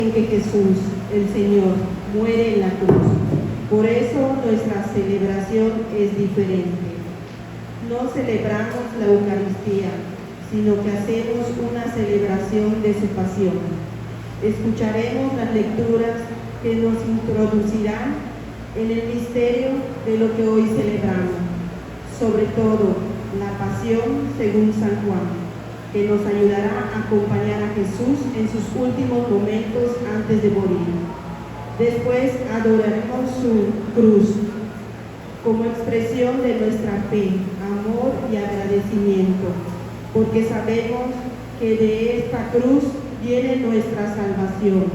en que Jesús, el Señor, muere en la cruz. Por eso nuestra celebración es diferente. No celebramos la Eucaristía, sino que hacemos una celebración de su pasión. Escucharemos las lecturas que nos introducirán en el misterio de lo que hoy celebramos, sobre todo la pasión según San Juan, que nos ayudará a acompañar a Jesús en sus últimos momentos antes de morir. Después adoraremos su cruz como expresión de nuestra fe, amor y agradecimiento, porque sabemos que de esta cruz viene nuestra salvación.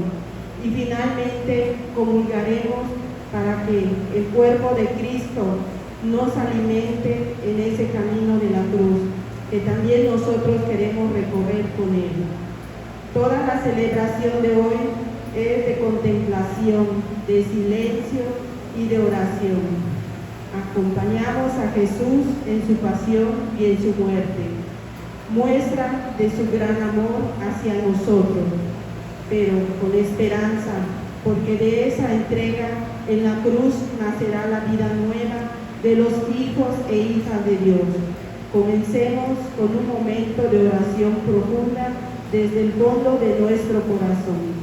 Y finalmente comulgaremos para que el cuerpo de Cristo nos alimente en ese camino de la cruz, que también nosotros queremos recorrer con Él. Toda la celebración de hoy es de contemplación, de silencio y de oración. Acompañamos a Jesús en su pasión y en su muerte, muestra de su gran amor hacia nosotros, pero con esperanza, porque de esa entrega en la cruz nacerá la vida nueva de los hijos e hijas de Dios. Comencemos con un momento de oración profunda desde el fondo de nuestro corazón.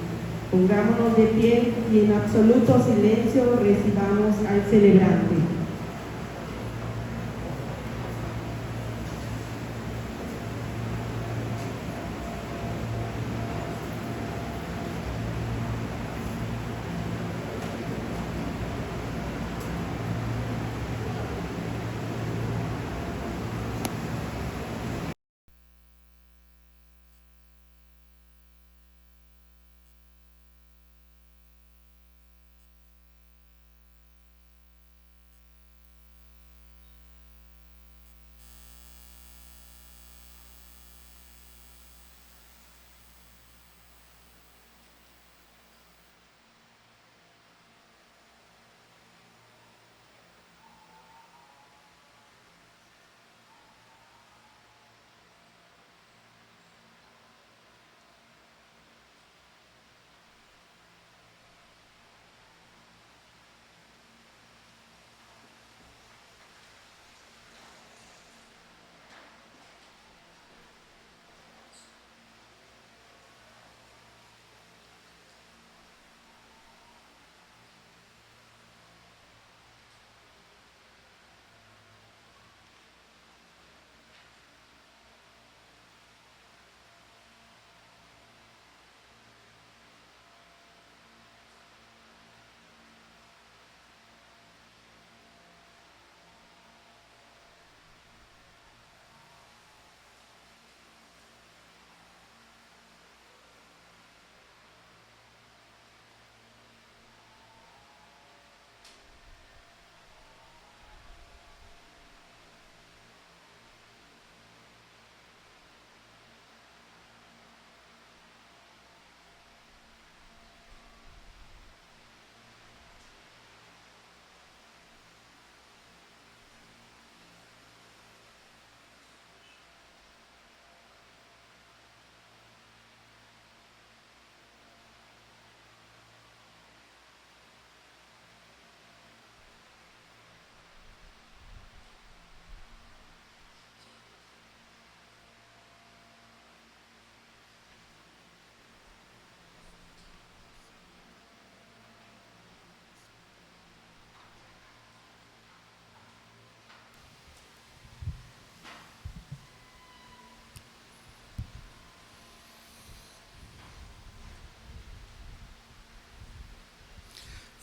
Pongámonos de pie y en absoluto silencio recibamos al celebrante.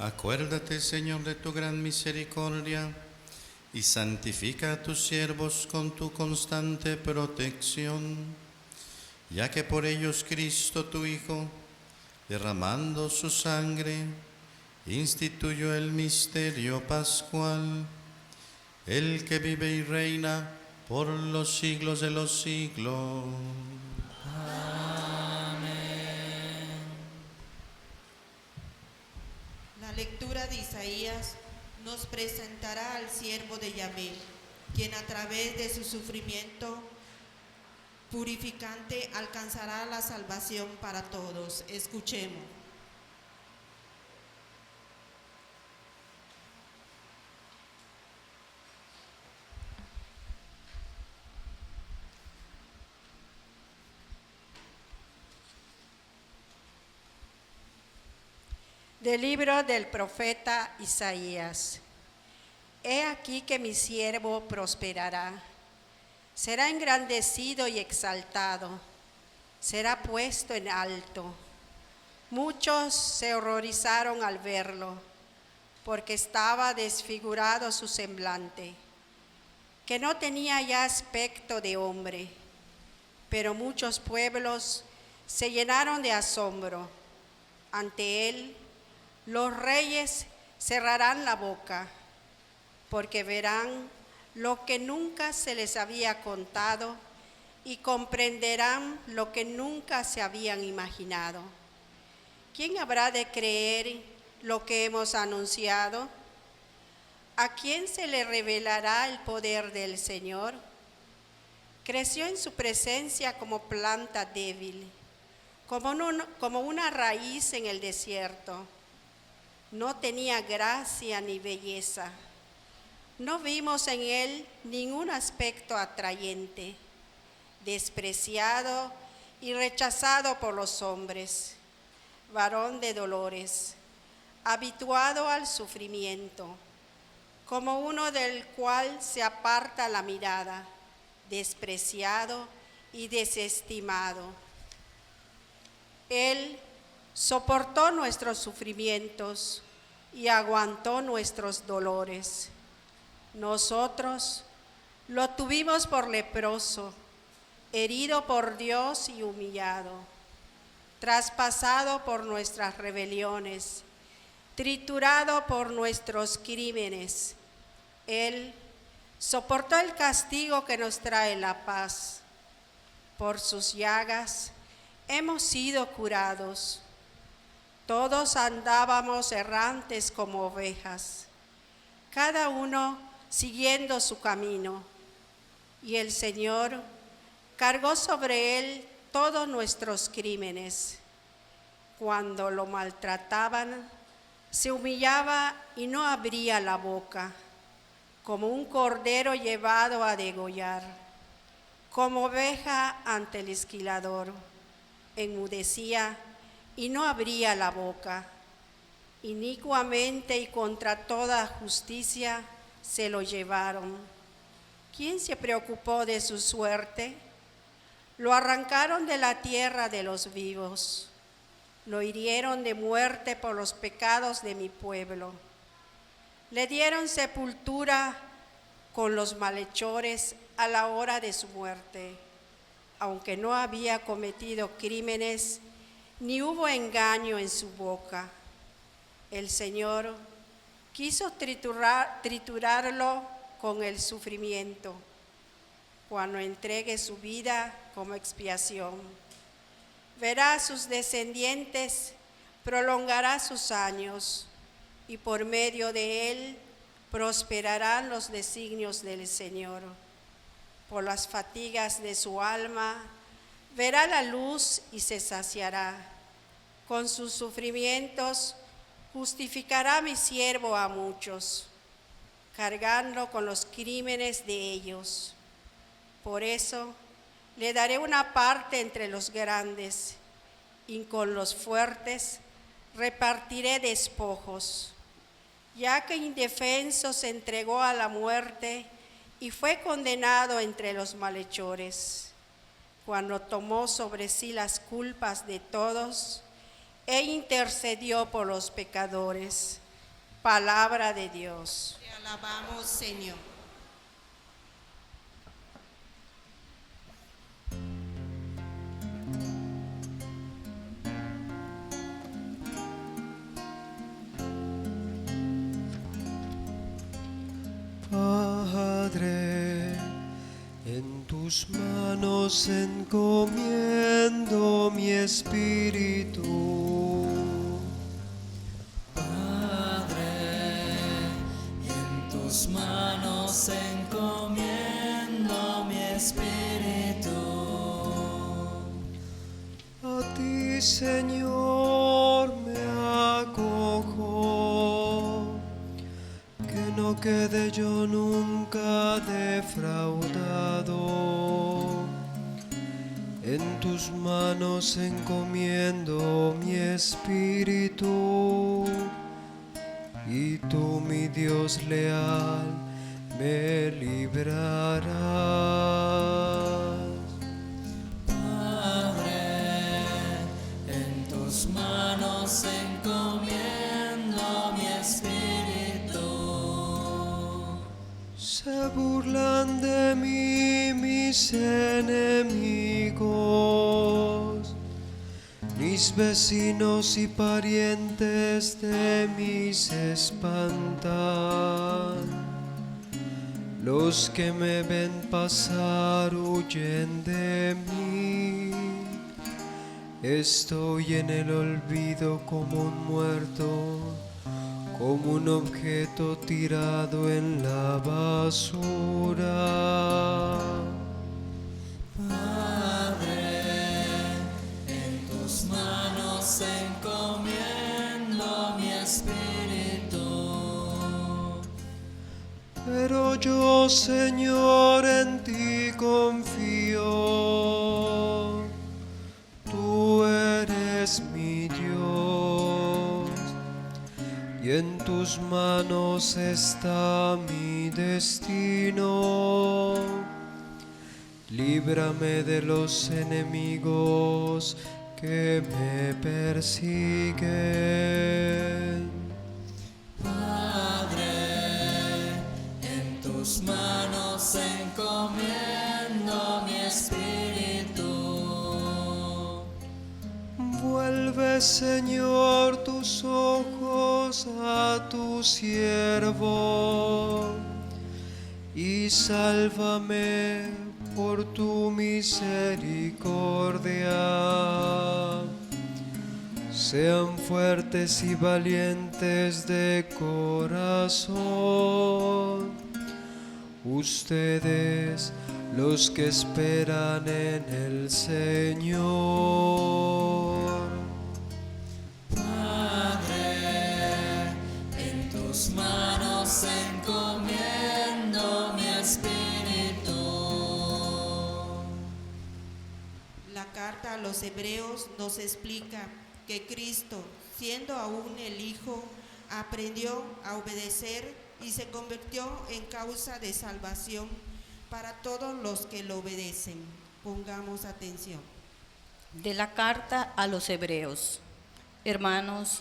Acuérdate, Señor, de tu gran misericordia y santifica a tus siervos con tu constante protección, ya que por ellos Cristo, tu Hijo, derramando su sangre, instituyó el misterio pascual, el que vive y reina por los siglos de los siglos. La lectura de Isaías nos presentará al siervo de Yahvé, quien a través de su sufrimiento purificante alcanzará la salvación para todos. Escuchemos. Del libro del profeta Isaías. He aquí que mi siervo prosperará, será engrandecido y exaltado, será puesto en alto. Muchos se horrorizaron al verlo, porque estaba desfigurado su semblante, que no tenía ya aspecto de hombre. Pero muchos pueblos se llenaron de asombro. Ante él, los reyes cerrarán la boca, porque verán lo que nunca se les había contado y comprenderán lo que nunca se habían imaginado. ¿Quién habrá de creer lo que hemos anunciado? ¿A quién se le revelará el poder del Señor? Creció en su presencia como planta débil, como una raíz en el desierto. No tenía gracia ni belleza. No vimos en él ningún aspecto atrayente, despreciado y rechazado por los hombres, varón de dolores, habituado al sufrimiento, como uno del cual se aparta la mirada, despreciado y desestimado. Él soportó nuestros sufrimientos y aguantó nuestros dolores. Nosotros lo tuvimos por leproso, herido por Dios y humillado, traspasado por nuestras rebeliones, triturado por nuestros crímenes. Él soportó el castigo que nos trae la paz. Por sus llagas hemos sido curados. Todos andábamos errantes como ovejas, cada uno siguiendo su camino, y el Señor cargó sobre él todos nuestros crímenes. Cuando lo maltrataban, se humillaba y no abría la boca, como un cordero llevado a degollar, como oveja ante el esquilador. Enmudecía y no abría la boca. Inicuamente y contra toda justicia se lo llevaron. ¿Quién se preocupó de su suerte? Lo arrancaron de la tierra de los vivos. Lo hirieron de muerte por los pecados de mi pueblo. Le dieron sepultura con los malhechores a la hora de su muerte, aunque no había cometido crímenes, ni hubo engaño en su boca. El Señor quiso triturarlo con el sufrimiento, cuando entregue su vida como expiación. Verá a sus descendientes, prolongará sus años, y por medio de él prosperarán los designios del Señor. Por las fatigas de su alma verá la luz y se saciará. Con sus sufrimientos justificará mi siervo a muchos, cargando con los crímenes de ellos. Por eso le daré una parte entre los grandes, y con los fuertes repartiré despojos. Ya que indefenso se entregó a la muerte y fue condenado entre los malhechores. Cuando tomó sobre sí las culpas de todos e intercedió por los pecadores. Palabra de Dios. Te alabamos, Señor. Padre, en tus manos encomiendo mi espíritu. Padre, en tus manos encomiendo mi espíritu. A ti, Señor, me acojo, que no quede yo nunca defraudado. En tus manos encomiendo mi espíritu. y tú, mi Dios leal, me librarás. Padre, en tus manos encomiendo mi espíritu. Se burlan de mí mis enemigos, mis vecinos y parientes de mí se espantan. Los que me ven pasar huyen de mí. Estoy en el olvido como un muerto, como un objeto tirado en la basura. Tus manos encomiendo mi espíritu. Pero yo, Señor, en ti confío. Tú eres mi Dios, y en tus manos está mi destino. Líbrame de los enemigos que me persiguen. Padre, en tus manos encomiendo mi espíritu. Vuelve, Señor, tus ojos a tu siervo y sálvame por tu misericordia. Sean fuertes y valientes de corazón, ustedes los que esperan en el Señor. Padre, en tus manos encomiendo mi espíritu. La carta a los Hebreos nos explica que Cristo, siendo aún el Hijo, aprendió a obedecer y se convirtió en causa de salvación para todos los que lo obedecen. Pongamos atención. De la carta a los Hebreos. Hermanos,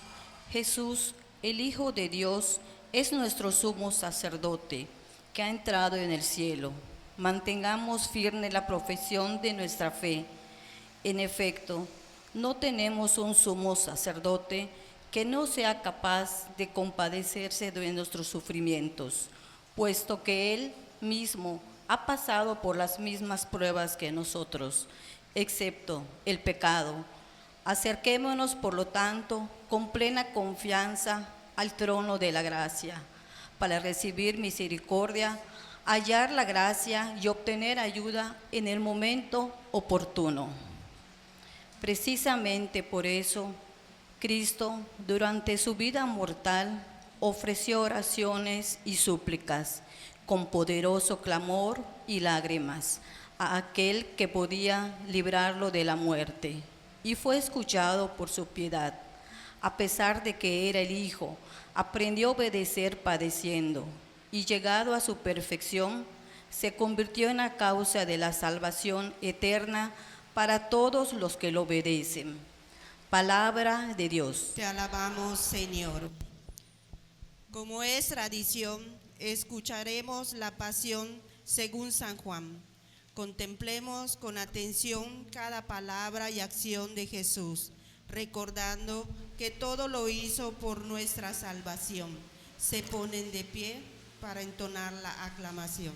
Jesús, el Hijo de Dios, es nuestro sumo sacerdote que ha entrado en el cielo. Mantengamos firme la profesión de nuestra fe. En efecto, no tenemos un sumo sacerdote que no sea capaz de compadecerse de nuestros sufrimientos, puesto que Él mismo ha pasado por las mismas pruebas que nosotros, excepto el pecado. Acerquémonos, por lo tanto, con plena confianza al trono de la gracia, para recibir misericordia, hallar la gracia y obtener ayuda en el momento oportuno. Precisamente por eso, Cristo, durante su vida mortal, ofreció oraciones y súplicas, con poderoso clamor y lágrimas, a aquel que podía librarlo de la muerte, y fue escuchado por su piedad. A pesar de que era el Hijo, aprendió a obedecer padeciendo, y llegado a su perfección, se convirtió en la causa de la salvación eterna para todos los que lo obedecen. Palabra de Dios. Te alabamos, Señor. Como es tradición, escucharemos la pasión según San Juan. Contemplemos con atención cada palabra y acción de Jesús, recordando que todo lo hizo por nuestra salvación. Se ponen de pie para entonar la aclamación.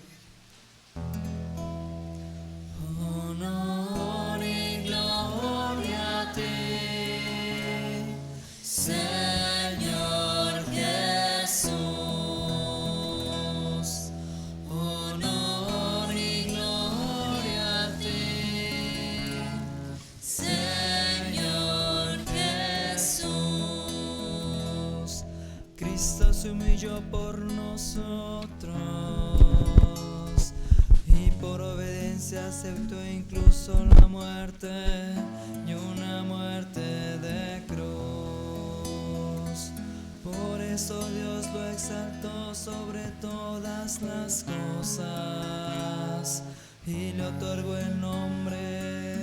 Honor y gloria a ti, Señor Jesús. Honor y gloria a ti, Señor Jesús. Cristo se humilló por nosotros y por obediencia aceptó incluso la muerte, y una muerte de cruz. Por eso Dios lo exaltó sobre todas las cosas y le otorgó el nombre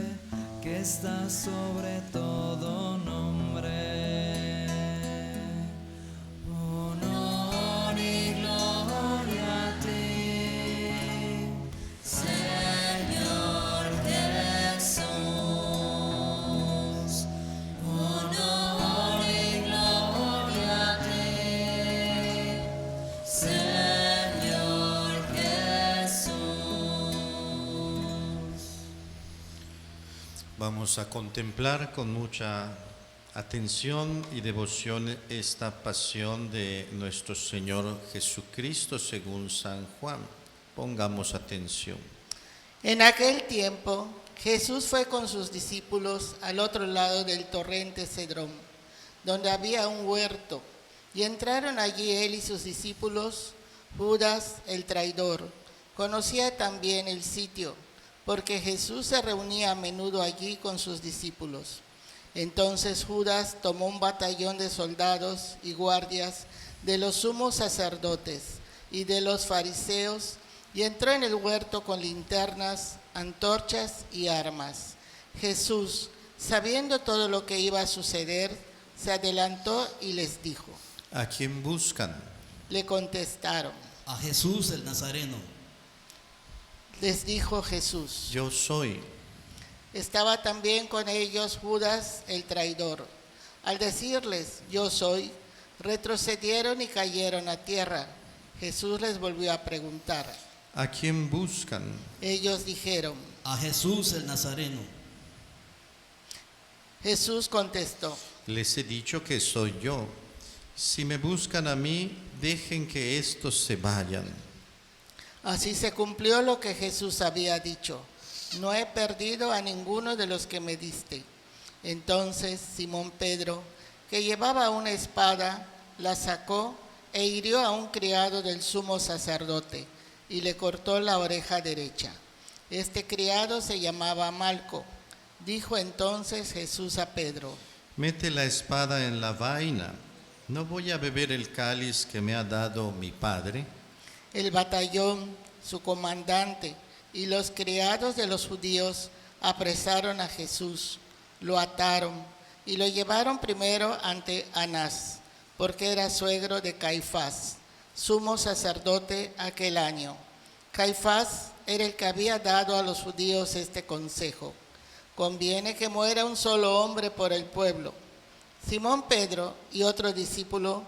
que está sobre todo nombre. Honor y gloria a ti, Señor Jesús. Honor y gloria a ti, Señor Jesús. Vamos a contemplar con mucha atención y devoción esta pasión de nuestro Señor Jesucristo según San Juan. Pongamos atención. En aquel tiempo, Jesús fue con sus discípulos al otro lado del torrente Cedrón, donde había un huerto, y entraron allí él y sus discípulos. Judas, el traidor, conocía también el sitio, porque Jesús se reunía a menudo allí con sus discípulos. Entonces Judas tomó un batallón de soldados y guardias de los sumos sacerdotes y de los fariseos, y entró en el huerto con linternas, antorchas y armas. Jesús, sabiendo todo lo que iba a suceder, se adelantó y les dijo. ¿A quién buscan? Le contestaron. A Jesús el Nazareno. Les dijo Jesús. Yo soy. Estaba también con ellos Judas el traidor. Al decirles, yo soy, retrocedieron y cayeron a tierra. Jesús les volvió a preguntar. ¿A quién buscan? Ellos dijeron. A Jesús el Nazareno. Jesús contestó. Les he dicho que soy yo. Si me buscan a mí, dejen que estos se vayan. Así se cumplió lo que Jesús había dicho. No he perdido a ninguno de los que me diste. Entonces Simón Pedro, que llevaba una espada, la sacó e hirió a un criado del sumo sacerdote y le cortó la oreja derecha. Este criado se llamaba Malco. Dijo entonces Jesús a Pedro. Mete la espada en la vaina. ¿No voy a beber el cáliz que me ha dado mi padre? El batallón, su comandante y los criados de los judíos apresaron a Jesús, lo ataron y lo llevaron primero ante Anás, porque era suegro de Caifás, sumo sacerdote aquel año. Caifás era el que había dado a los judíos este consejo: conviene que muera un solo hombre por el pueblo. Simón Pedro y otro discípulo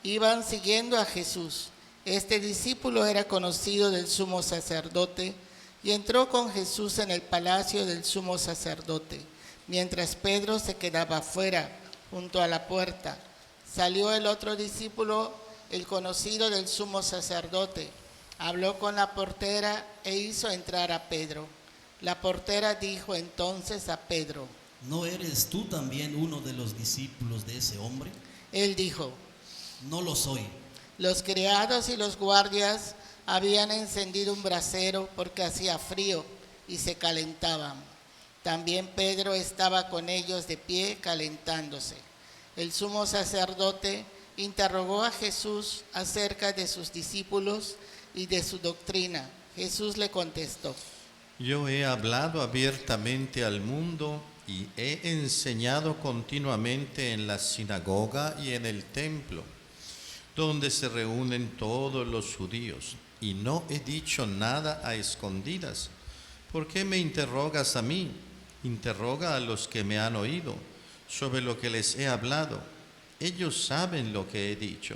iban siguiendo a Jesús. Este discípulo era conocido del sumo sacerdote y entró con Jesús en el palacio del sumo sacerdote, mientras Pedro se quedaba afuera, junto a la puerta. Salió el otro discípulo, el conocido del sumo sacerdote, habló con la portera e hizo entrar a Pedro. La portera dijo entonces a Pedro: ¿No eres tú también uno de los discípulos de ese hombre? Él dijo: No lo soy. Los criados y los guardias habían encendido un brasero porque hacía frío y se calentaban. También Pedro estaba con ellos de pie calentándose. El sumo sacerdote interrogó a Jesús acerca de sus discípulos y de su doctrina. Jesús le contestó: Yo he hablado abiertamente al mundo y he enseñado continuamente en la sinagoga y en el templo, donde se reúnen todos los judíos, y no he dicho nada a escondidas. ¿Por qué me interrogas a mí? Interroga a los que me han oído sobre lo que les he hablado. Ellos saben lo que he dicho.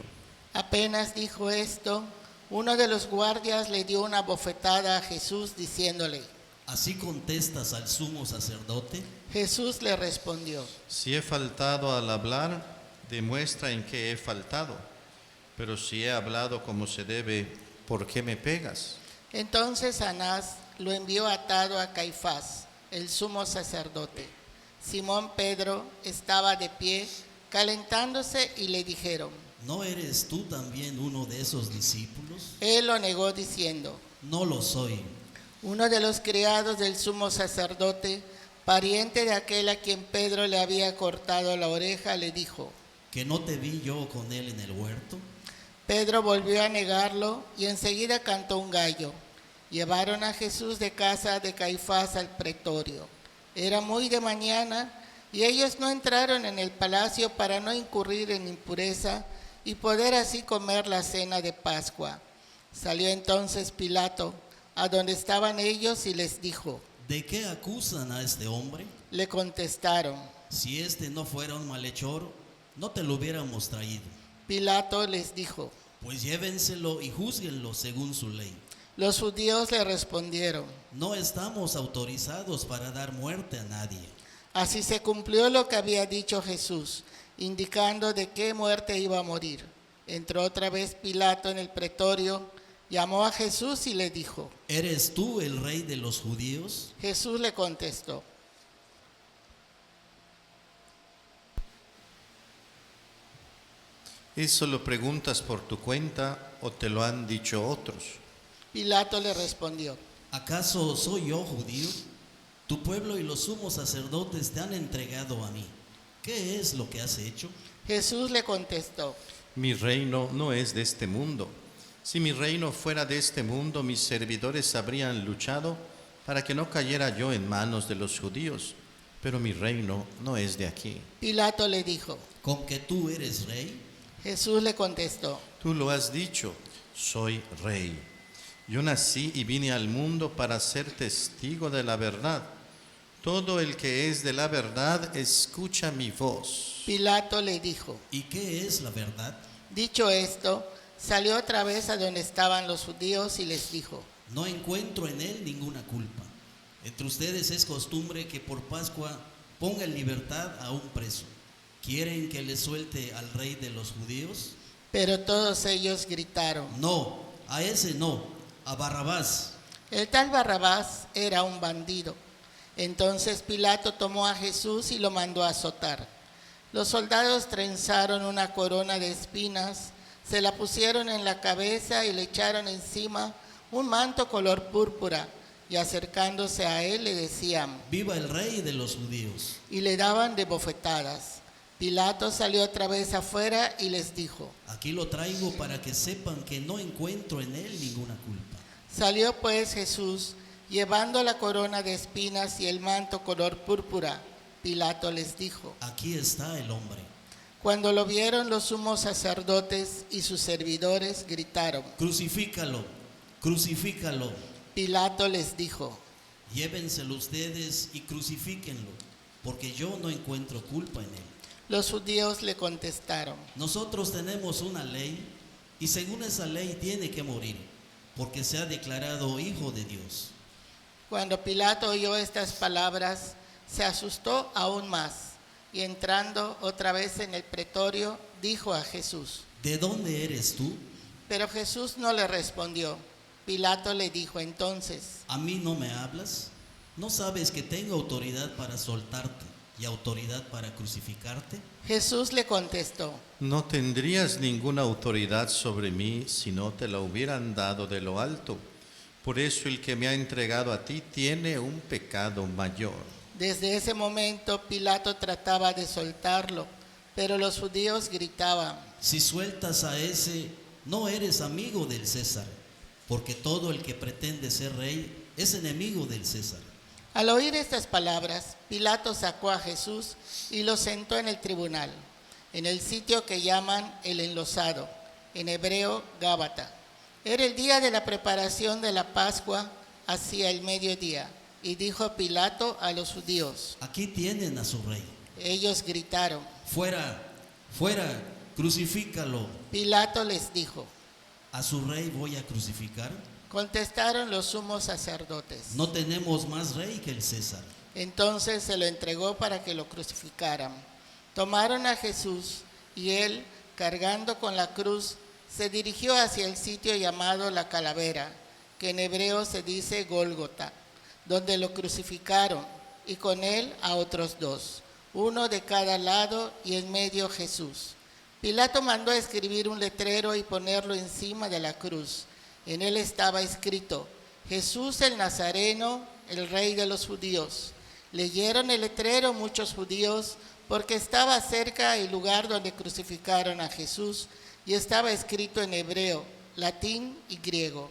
Apenas dijo esto, uno de los guardias le dio una bofetada a Jesús diciéndole: ¿Así contestas al sumo sacerdote? Jesús le respondió: Si he faltado al hablar, demuestra en qué he faltado. Pero si he hablado como se debe, ¿por qué me pegas? Entonces Anás lo envió atado a Caifás, el sumo sacerdote. Simón Pedro estaba de pie, calentándose, y le dijeron: ¿No eres tú también uno de esos discípulos? Él lo negó diciendo: No lo soy. Uno de los criados del sumo sacerdote, pariente de aquel a quien Pedro le había cortado la oreja, le dijo: ¿Que no te vi yo con él en el huerto? Pedro volvió a negarlo y enseguida cantó un gallo. Llevaron a Jesús de casa de Caifás al pretorio. Era muy de mañana y ellos no entraron en el palacio para no incurrir en impureza y poder así comer la cena de Pascua. Salió entonces Pilato a donde estaban ellos y les dijo: ¿De qué acusan a este hombre? Le contestaron. Si este no fuera un malhechor, no te lo hubiéramos traído. Pilato les dijo. Pues llévenselo y júzguenlo según su ley. Los judíos le respondieron. No estamos autorizados para dar muerte a nadie. Así se cumplió lo que había dicho Jesús, indicando de qué muerte iba a morir. Entró otra vez Pilato en el pretorio, llamó a Jesús y le dijo: ¿Eres tú el rey de los judíos? Jesús le contestó: ¿Eso lo preguntas por tu cuenta o te lo han dicho otros? Pilato le respondió: ¿Acaso soy yo judío? Tu pueblo y los sumos sacerdotes te han entregado a mí. ¿Qué es lo que has hecho? Jesús le contestó: Mi reino no es de este mundo. Si mi reino fuera de este mundo, mis servidores habrían luchado para que no cayera yo en manos de los judíos. Pero mi reino no es de aquí. Pilato le dijo: ¿Con que tú eres rey? Jesús le contestó: Tú lo has dicho, soy rey. Yo nací y vine al mundo para ser testigo de la verdad. Todo el que es de la verdad escucha mi voz. Pilato le dijo: ¿Y qué es la verdad? Dicho esto, salió otra vez a donde estaban los judíos y les dijo: No encuentro en él ninguna culpa. Entre ustedes es costumbre que por Pascua ponga en libertad a un preso. ¿Quieren que le suelte al rey de los judíos? Pero todos ellos gritaron: No, a ese no, a Barrabás. El tal Barrabás era un bandido. Entonces Pilato tomó a Jesús y lo mandó a azotar. Los soldados trenzaron una corona de espinas, se la pusieron en la cabeza y le echaron encima un manto color púrpura, y acercándose a él le decían: ¡Viva el rey de los judíos! Y le daban de bofetadas. Pilato salió otra vez afuera y les dijo: Aquí lo traigo para que sepan que no encuentro en él ninguna culpa. Salió pues Jesús, llevando la corona de espinas y el manto color púrpura. Pilato les dijo: Aquí está el hombre. Cuando lo vieron los sumos sacerdotes y sus servidores gritaron: Crucifícalo, crucifícalo. Pilato les dijo: Llévenselo ustedes y crucifíquenlo, porque yo no encuentro culpa en él. Los judíos le contestaron: Nosotros tenemos una ley y según esa ley tiene que morir, porque se ha declarado hijo de Dios. Cuando Pilato oyó estas palabras, se asustó aún más y entrando otra vez en el pretorio, dijo a Jesús: ¿De dónde eres tú? Pero Jesús no le respondió. Pilato le dijo entonces: ¿A mí no me hablas? ¿No sabes que tengo autoridad para soltarte y autoridad para crucificarte? Jesús le contestó: No tendrías ninguna autoridad sobre mí si no te la hubieran dado de lo alto. Por eso el que me ha entregado a ti tiene un pecado mayor. Desde ese momento Pilato trataba de soltarlo, pero los judíos gritaban: Si sueltas a ese, no eres amigo del César, porque todo el que pretende ser rey es enemigo del César. Al oír estas palabras, Pilato sacó a Jesús y lo sentó en el tribunal, en el sitio que llaman el Enlosado, en hebreo Gábata. Era el día de la preparación de la Pascua, hacia el mediodía, y dijo Pilato a los judíos: Aquí tienen a su rey. Ellos gritaron: Fuera, fuera, crucifícalo. Pilato les dijo: ¿A su rey voy a crucificar? Contestaron los sumos sacerdotes: No tenemos más rey que el César. Entonces se lo entregó para que lo crucificaran. Tomaron a Jesús y él, cargando con la cruz, se dirigió hacia el sitio llamado la Calavera, que en hebreo se dice Gólgota, donde lo crucificaron, y con él a otros dos, uno de cada lado y en medio Jesús. Pilato mandó a escribir un letrero y ponerlo encima de la cruz. En él estaba escrito: Jesús el Nazareno, el Rey de los judíos. Leyeron el letrero muchos judíos porque estaba cerca el lugar donde crucificaron a Jesús y estaba escrito en hebreo, latín y griego.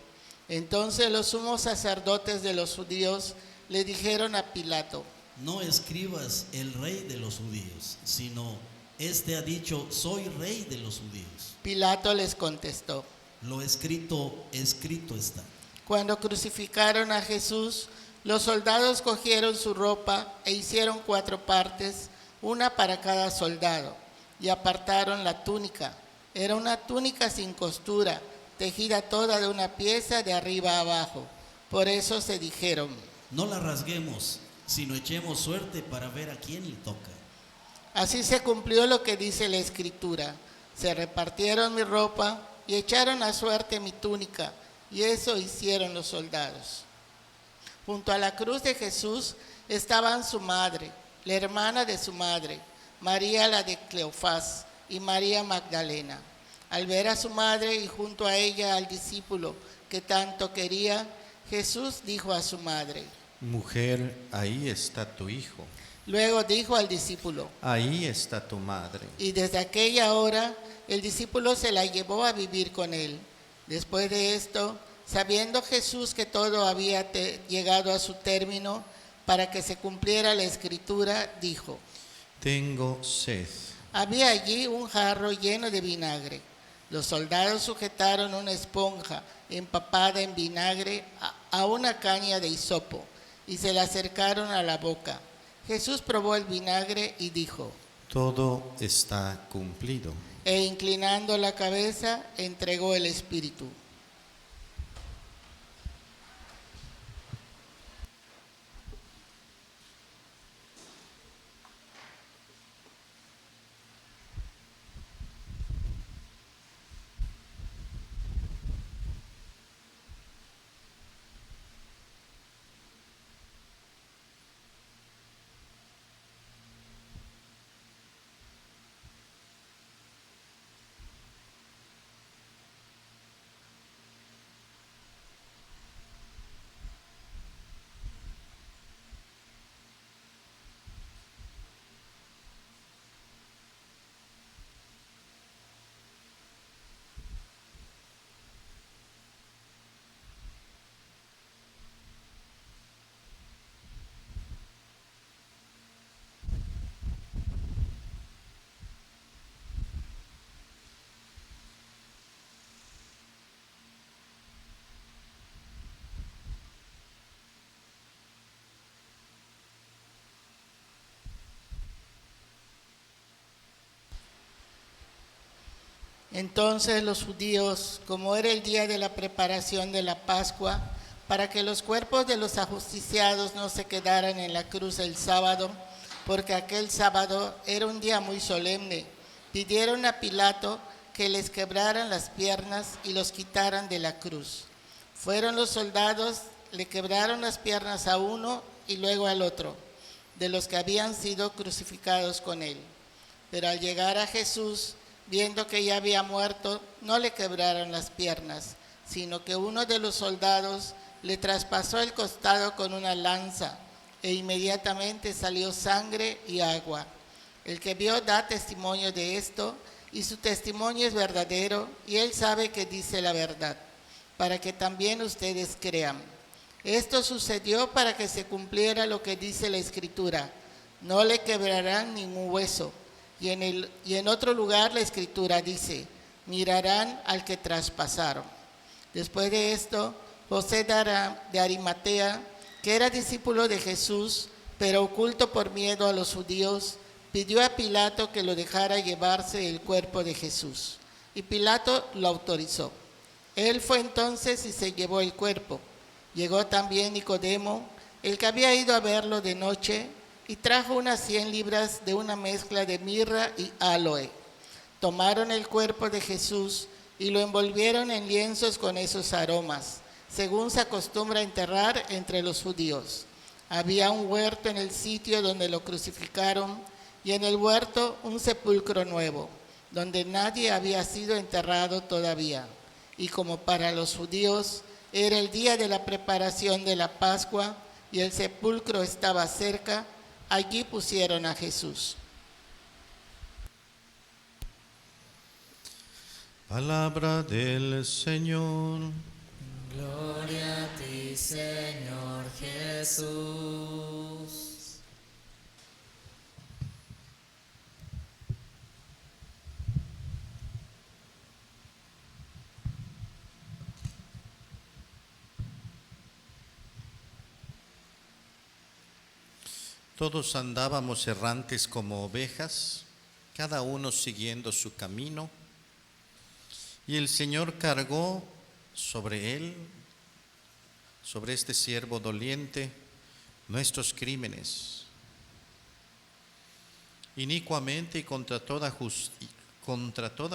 Entonces los sumos sacerdotes de los judíos le dijeron a Pilato: No escribas el rey de los judíos, sino este ha dicho, soy rey de los judíos. Pilato les contestó: Lo escrito, escrito está. Cuando crucificaron a Jesús, los soldados cogieron su ropa e hicieron 4 partes, una para cada soldado, y apartaron la túnica. Era una túnica sin costura, tejida toda de una pieza de arriba a abajo. Por eso se dijeron: No la rasguemos, sino echemos suerte para ver a quién le toca. Así se cumplió lo que dice la Escritura: se repartieron mi ropa y echaron a suerte mi túnica, y eso hicieron los soldados. Junto a la cruz de Jesús estaban su madre, la hermana de su madre, María la de Cleofás y María Magdalena. Al ver a su madre y junto a ella al discípulo que tanto quería, Jesús dijo a su madre: Mujer, ahí está tu hijo. Luego dijo al discípulo: Ahí está tu madre. Y desde aquella hora el discípulo se la llevó a vivir con él. Después de esto, sabiendo Jesús que todo había llegado a su término, para que se cumpliera la Escritura, dijo: Tengo sed. Había allí un jarro lleno de vinagre. Los soldados sujetaron una esponja empapada en vinagre a una caña de hisopo y se la acercaron a la boca. Jesús probó el vinagre y dijo: Todo está cumplido. E inclinando la cabeza, entregó el espíritu. Entonces los judíos, como era el día de la preparación de la Pascua, para que los cuerpos de los ajusticiados no se quedaran en la cruz el sábado, porque aquel sábado era un día muy solemne, pidieron a Pilato que les quebraran las piernas y los quitaran de la cruz. Fueron los soldados, le quebraron las piernas a uno y luego al otro, de los que habían sido crucificados con él. Pero al llegar a Jesús, viendo que ya había muerto, no le quebraron las piernas, sino que uno de los soldados le traspasó el costado con una lanza, e inmediatamente salió sangre y agua. El que vio da testimonio de esto, y su testimonio es verdadero, y él sabe que dice la verdad, para que también ustedes crean. Esto sucedió para que se cumpliera lo que dice la Escritura: no le quebrarán ningún hueso. Y en otro lugar la Escritura dice: mirarán al que traspasaron. Después de esto, José de Arimatea, que era discípulo de Jesús, pero oculto por miedo a los judíos, pidió a Pilato que lo dejara llevarse el cuerpo de Jesús. Y Pilato lo autorizó. Él fue entonces y se llevó el cuerpo. Llegó también Nicodemo, el que había ido a verlo de noche, y trajo unas 100 libras de una mezcla de mirra y áloe. Tomaron el cuerpo de Jesús y lo envolvieron en lienzos con esos aromas, según se acostumbra enterrar entre los judíos. Había un huerto en el sitio donde lo crucificaron, y en el huerto un sepulcro nuevo, donde nadie había sido enterrado todavía. Y como para los judíos era el día de la preparación de la Pascua y el sepulcro estaba cerca, allí pusieron a Jesús. Palabra del Señor. Gloria a ti, Señor Jesús. Todos andábamos errantes como ovejas, cada uno siguiendo su camino, y el Señor cargó sobre él, sobre este siervo doliente, nuestros crímenes. Inicuamente y contra toda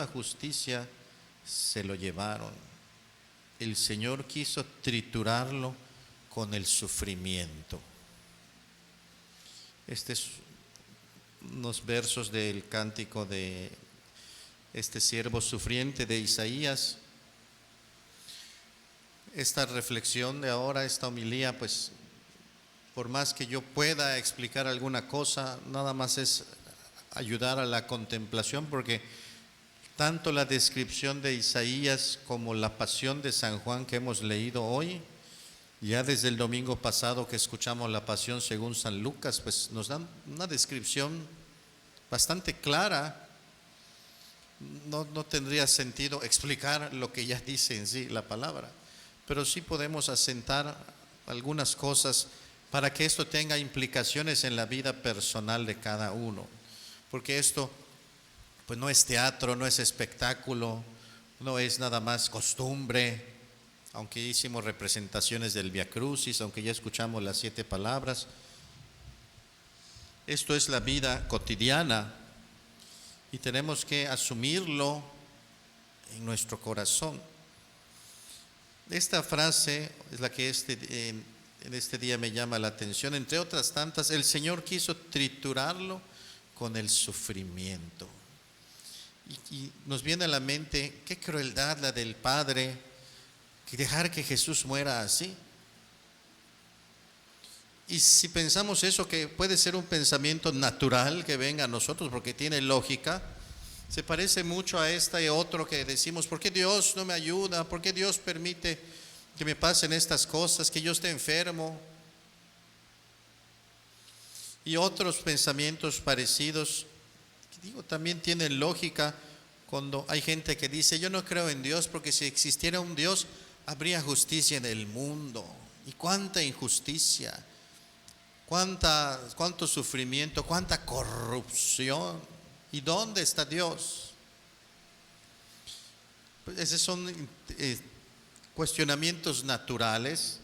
justicia se lo llevaron. El Señor quiso triturarlo con el sufrimiento. Este es unos versos del cántico de este siervo sufriente de Isaías. Esta reflexión de ahora, esta homilía, pues por más que yo pueda explicar alguna cosa, nada más es ayudar a la contemplación, porque tanto la descripción de Isaías como la pasión de San Juan que hemos leído hoy, ya desde el domingo pasado que escuchamos la pasión según San Lucas, pues nos dan una descripción bastante clara. No tendría sentido explicar lo que ya dice en sí la palabra, pero sí podemos asentar algunas cosas para que esto tenga implicaciones en la vida personal de cada uno, porque esto pues no es teatro, no es espectáculo, no es nada más costumbre. Aunque hicimos representaciones del Via Crucis, aunque ya escuchamos las 7 palabras, esto es la vida cotidiana y tenemos que asumirlo en nuestro corazón. Esta frase es la que en este día me llama la atención. Entre otras tantas, el Señor quiso triturarlo con el sufrimiento. Y nos viene a la mente, qué crueldad la del Padre, y dejar que Jesús muera así. Y si pensamos eso, que puede ser un pensamiento natural que venga a nosotros porque tiene lógica, se parece mucho a este otro que decimos, ¿por qué Dios no me ayuda? ¿Por qué Dios permite que me pasen estas cosas? Que yo esté enfermo. Y otros pensamientos parecidos, digo, también tienen lógica cuando hay gente que dice, yo no creo en Dios porque si existiera un Dios, habría justicia en el mundo. Y cuánta injusticia, cuánto sufrimiento, cuánta corrupción. ¿Y dónde está Dios? Pues esos son cuestionamientos naturales,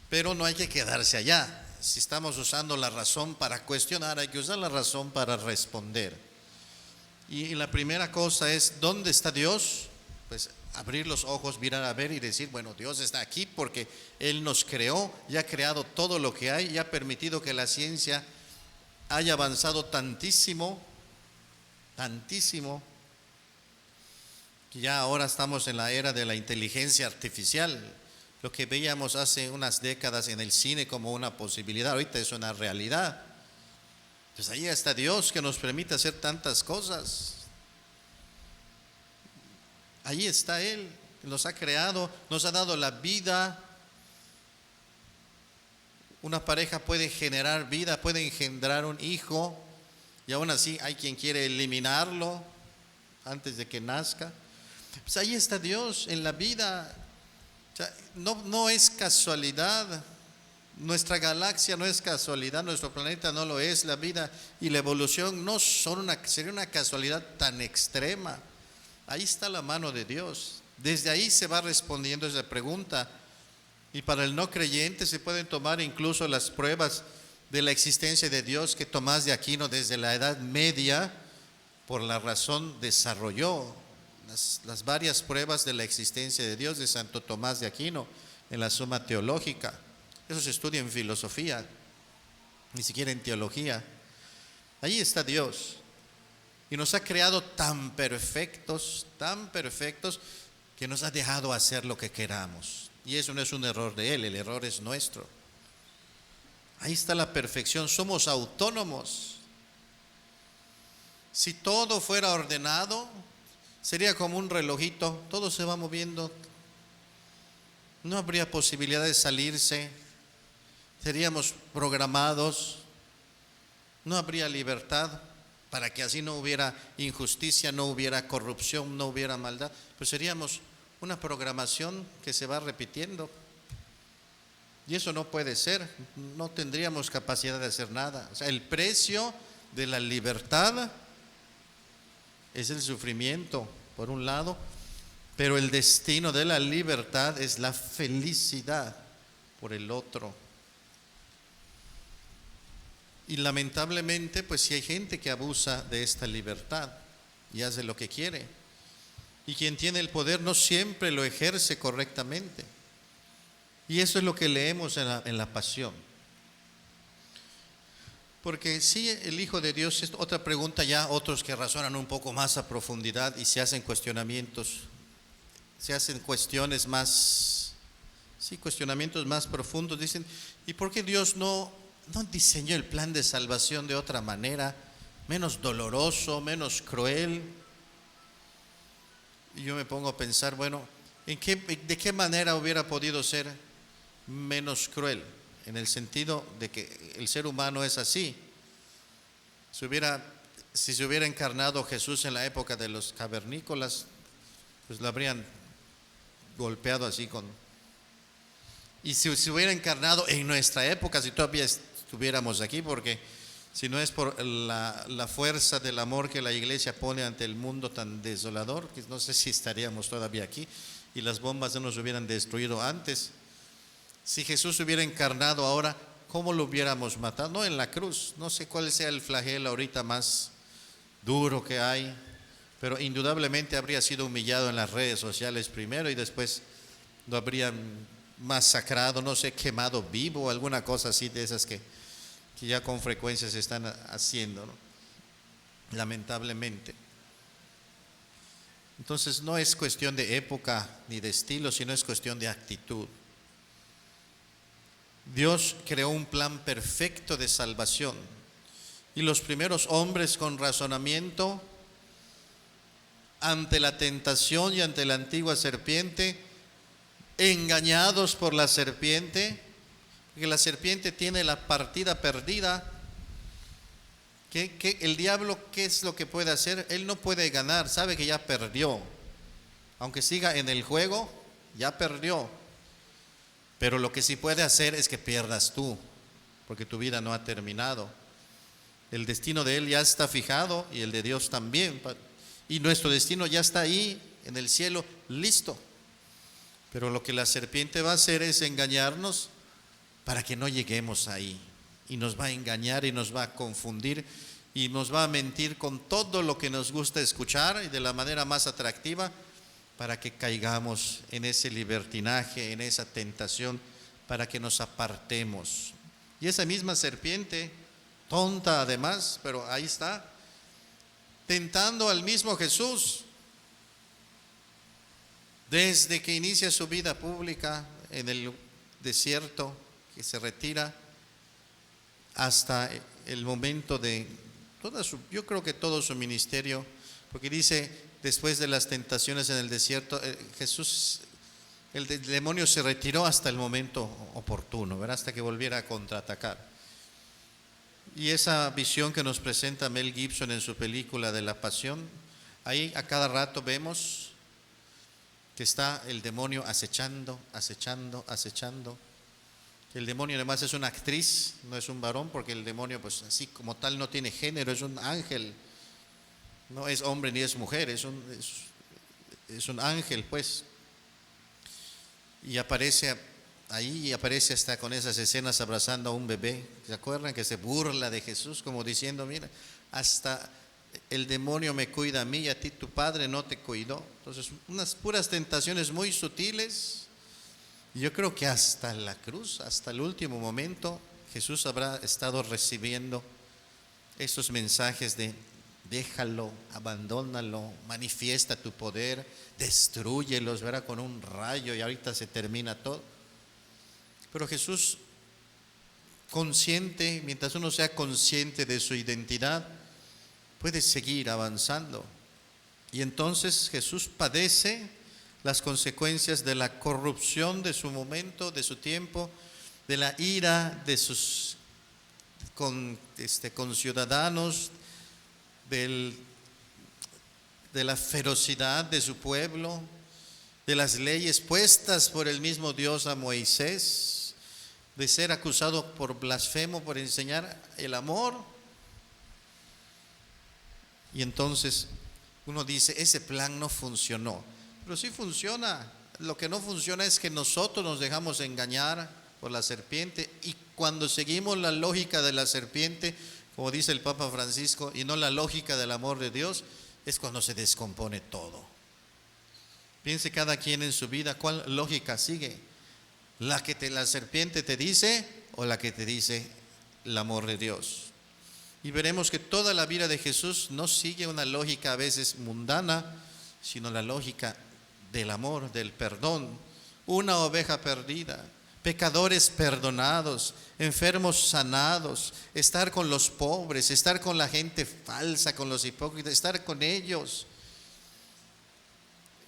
pero no hay que quedarse allá. Si estamos usando la razón para cuestionar, hay que usar la razón para responder. Y la primera cosa es, ¿dónde está Dios? Pues abrir los ojos, mirar a ver y decir, bueno, Dios está aquí porque Él nos creó, ya ha creado todo lo que hay, ya ha permitido que la ciencia haya avanzado tantísimo, que ya ahora estamos en la era de la inteligencia artificial. Lo que veíamos hace unas décadas en el cine como una posibilidad, ahorita es una realidad. Pues ahí está Dios que nos permite hacer tantas cosas. Ahí está Él, nos ha creado, nos ha dado la vida. Una pareja puede generar vida, puede engendrar un hijo, y aún así hay quien quiere eliminarlo antes de que nazca. Pues ahí está Dios en la vida. O sea, no es casualidad. Nuestra galaxia no es casualidad, nuestro planeta no lo es, la vida y la evolución no son sería una casualidad tan extrema. Ahí está la mano de Dios. Desde ahí se va respondiendo esa pregunta. Y para el no creyente se pueden tomar incluso las pruebas de la existencia de Dios que Tomás de Aquino desde la Edad Media, por la razón, desarrolló. Las varias pruebas de la existencia de Dios de Santo Tomás de Aquino en la Suma Teológica. Eso se estudia en filosofía, ni siquiera en teología. Ahí está Dios. Y nos ha creado tan perfectos, que nos ha dejado hacer lo que queramos. Y eso no es un error de Él, el error es nuestro. Ahí está la perfección, somos autónomos. Si todo fuera ordenado, sería como un relojito, todo se va moviendo, no habría posibilidad de salirse, seríamos programados, no habría libertad, para que así no hubiera injusticia, no hubiera corrupción, no hubiera maldad, pues seríamos una programación que se va repitiendo. Y eso no puede ser, no tendríamos capacidad de hacer nada. O sea, el precio de la libertad es el sufrimiento, por un lado, pero el destino de la libertad es la felicidad, por el otro. Y lamentablemente, pues si hay gente que abusa de esta libertad y hace lo que quiere, y quien tiene el poder no siempre lo ejerce correctamente. Y eso es lo que leemos en la Pasión. Porque sí, el Hijo de Dios es otra pregunta ya, otros que razonan un poco más a profundidad y se hacen cuestionamientos, se hacen cuestiones más, sí, cuestionamientos más profundos. Dicen, ¿y por qué Dios no diseñó el plan de salvación de otra manera, menos doloroso, menos cruel? Y yo me pongo a pensar, bueno, ¿de qué manera hubiera podido ser menos cruel? En el sentido de que el ser humano es así. Si se hubiera encarnado Jesús en la época de los cavernícolas, pues lo habrían golpeado así y si se hubiera encarnado en nuestra época, si todavía estuviéramos aquí, porque si no es por la fuerza del amor que la iglesia pone ante el mundo tan desolador, que no sé si estaríamos todavía aquí y las bombas no nos hubieran destruido antes. Si Jesús hubiera encarnado ahora, ¿cómo lo hubiéramos matado? No en la cruz, no sé cuál sea el flagelo ahorita más duro que hay, pero indudablemente habría sido humillado en las redes sociales primero y después lo habrían masacrado, no sé, quemado vivo, alguna cosa así de esas que ya con frecuencia se están haciendo, ¿no? Lamentablemente. Entonces no es cuestión de época ni de estilo, sino es cuestión de actitud. Dios creó un plan perfecto de salvación y los primeros hombres con razonamiento ante la tentación y ante la antigua serpiente, engañados por la serpiente, que la serpiente tiene la partida perdida, que el diablo, ¿qué es lo que puede hacer? Él no puede ganar, sabe que ya perdió, aunque siga en el juego, ya perdió. Pero lo que sí puede hacer es que pierdas tú, porque tu vida no ha terminado. El destino de él ya está fijado y el de Dios también. Y nuestro destino ya está ahí, en el cielo, listo. Pero lo que la serpiente va a hacer es engañarnos para que no lleguemos ahí. Y nos va a engañar y nos va a confundir y nos va a mentir con todo lo que nos gusta escuchar y de la manera más atractiva, para que caigamos en ese libertinaje, en esa tentación, para que nos apartemos. Y esa misma serpiente, tonta además, pero ahí está, tentando al mismo Jesús, desde que inicia su vida pública en el desierto, que se retira, hasta el momento de yo creo que todo su ministerio, porque dice, después de las tentaciones en el desierto, Jesús, el demonio se retiró hasta el momento oportuno, ¿verdad? Hasta que volviera a contraatacar. Y esa visión que nos presenta Mel Gibson en su película de La Pasión, ahí a cada rato vemos que está el demonio acechando. El demonio además es una actriz, no es un varón, porque el demonio pues así como tal no tiene género, es un ángel. No es hombre ni es mujer, es un ángel, pues. Y aparece ahí, y aparece hasta con esas escenas abrazando a un bebé. ¿Se acuerdan? Que se burla de Jesús, como diciendo, mira, hasta el demonio me cuida a mí y a ti tu padre no te cuidó. Entonces, unas puras tentaciones muy sutiles. Y yo creo que hasta la cruz, hasta el último momento, Jesús habrá estado recibiendo esos mensajes de déjalo, abandónalo, manifiesta tu poder, destrúyelos, verá, con un rayo y ahorita se termina todo. Pero Jesús, consciente, mientras uno sea consciente de su identidad, puede seguir avanzando. Y entonces Jesús padece las consecuencias de la corrupción de su momento, de su tiempo, de la ira de sus conciudadanos, de la ferocidad de su pueblo, de las leyes puestas por el mismo Dios a Moisés, de ser acusado por blasfemo, por enseñar el amor. Y entonces uno dice, ese plan no funcionó, pero sí funciona. Lo que no funciona es que nosotros nos dejamos engañar por la serpiente, y cuando seguimos la lógica de la serpiente, como dice el Papa Francisco, y no la lógica del amor de Dios, es cuando se descompone todo. Piense cada quien en su vida cuál lógica sigue, la que la serpiente te dice o la que te dice el amor de Dios. Y veremos que toda la vida de Jesús no sigue una lógica a veces mundana, sino la lógica del amor, del perdón. Una oveja perdida, pecadores perdonados, enfermos sanados, estar con los pobres, estar con la gente falsa, con los hipócritas, estar con ellos.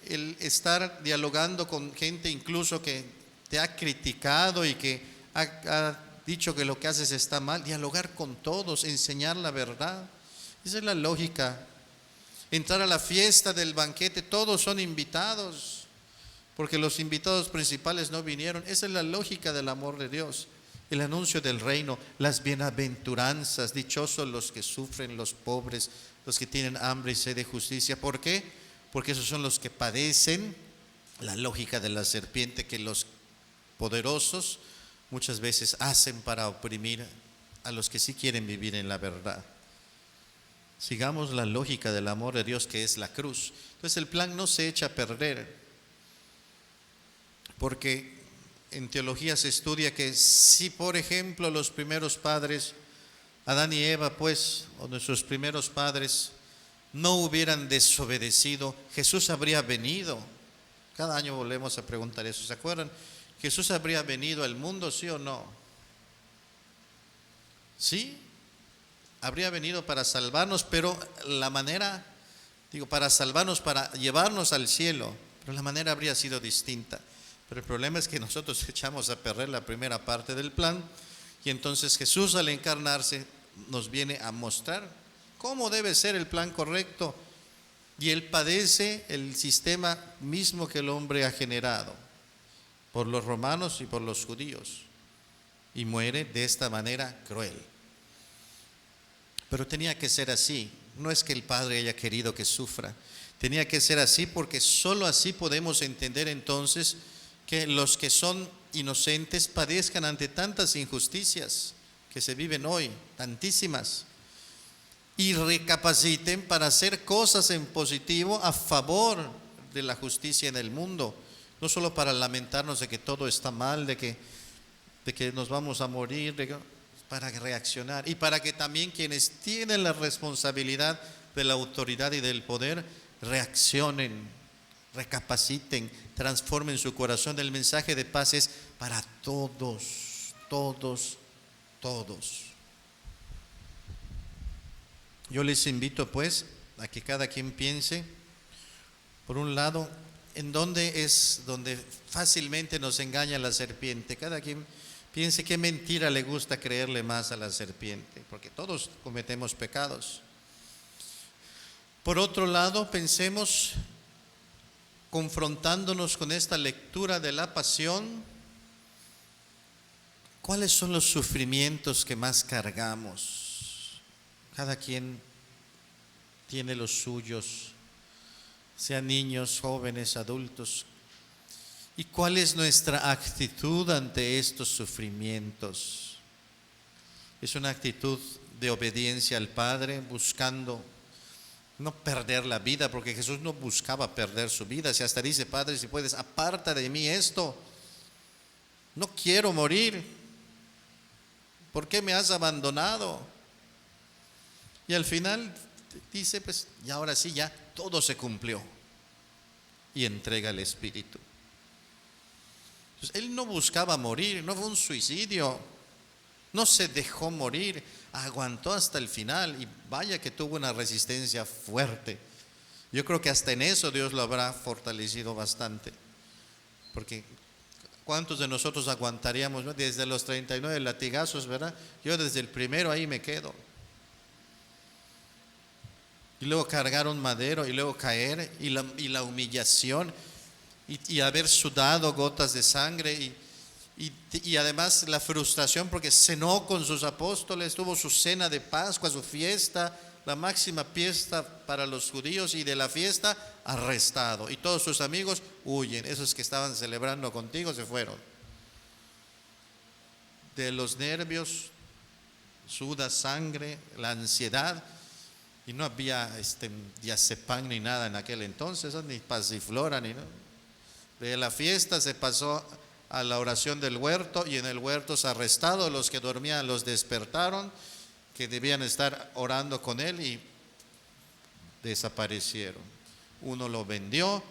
El estar dialogando con gente incluso que te ha criticado y que ha dicho que lo que haces está mal, dialogar con todos, enseñar la verdad. Esa es la lógica. Entrar a la fiesta del banquete, todos son invitados, porque los invitados principales no vinieron. Esa es la lógica del amor de Dios. El anuncio del reino, las bienaventuranzas, dichosos los que sufren, los pobres, los que tienen hambre y sed de justicia. ¿Por qué? Porque esos son los que padecen la lógica de la serpiente que los poderosos muchas veces hacen para oprimir a los que sí quieren vivir en la verdad. Sigamos la lógica del amor de Dios, que es la cruz. Entonces el plan no se echa a perder, porque en teología se estudia que si, por ejemplo, los primeros padres, Adán y Eva, pues, o nuestros primeros padres, no hubieran desobedecido, Jesús habría venido. Cada año volvemos a preguntar eso, ¿se acuerdan? ¿Jesús habría venido al mundo, sí o no? Sí, habría venido para salvarnos, pero la manera, para salvarnos, para llevarnos al cielo, pero la manera habría sido distinta. Pero el problema es que nosotros echamos a perder la primera parte del plan, y entonces Jesús, al encarnarse, nos viene a mostrar cómo debe ser el plan correcto, y Él padece el sistema mismo que el hombre ha generado por los romanos y por los judíos, y muere de esta manera cruel. Pero tenía que ser así. No es que el Padre haya querido que sufra, tenía que ser así, porque solo así podemos entender entonces que los que son inocentes padezcan ante tantas injusticias que se viven hoy, tantísimas, y recapaciten para hacer cosas en positivo a favor de la justicia en el mundo, no solo para lamentarnos de que todo está mal, de que nos vamos a morir, para reaccionar, y para que también quienes tienen la responsabilidad de la autoridad y del poder reaccionen, recapaciten, transformen su corazón. El mensaje de paz es para todos, todos, todos. Yo les invito pues a que cada quien piense, por un lado, en dónde es donde fácilmente nos engaña la serpiente. Cada quien piense qué mentira le gusta creerle más a la serpiente, porque todos cometemos pecados. Por otro lado, pensemos, confrontándonos con esta lectura de la pasión, ¿cuáles son los sufrimientos que más cargamos? Cada quien tiene los suyos, sean niños, jóvenes, adultos. ¿Y cuál es nuestra actitud ante estos sufrimientos? Es una actitud de obediencia al Padre, buscando no perder la vida, porque Jesús no buscaba perder su vida. Si hasta dice: Padre, si puedes, aparta de mí esto, no quiero morir, ¿por qué me has abandonado? Y al final dice: pues, y ahora sí, ya todo se cumplió, y entrega el Espíritu. Entonces, Él no buscaba morir, no fue un suicidio, no se dejó morir, aguantó hasta el final, y vaya que tuvo una resistencia fuerte Yo creo que hasta en eso Dios lo habrá fortalecido bastante, porque ¿cuántos de nosotros aguantaríamos, ¿no? Desde los 39 latigazos, ¿verdad? Yo desde el primero ahí me quedo. Y luego cargar un madero, y luego caer, y la humillación, y haber sudado gotas de sangre, y además la frustración porque cenó con sus apóstoles, tuvo su cena de Pascua, su fiesta, la máxima fiesta para los judíos, y de la fiesta arrestado. Y todos sus amigos huyen, esos que estaban celebrando contigo se fueron. De los nervios, suda sangre, la ansiedad, y no había diazepam ni nada en aquel entonces, ni pasiflora, ni nada. De la fiesta se pasó a la oración del huerto, y en el huerto se arrestaron, los que dormían los despertaron, que debían estar orando con él, y desaparecieron. Uno lo vendió,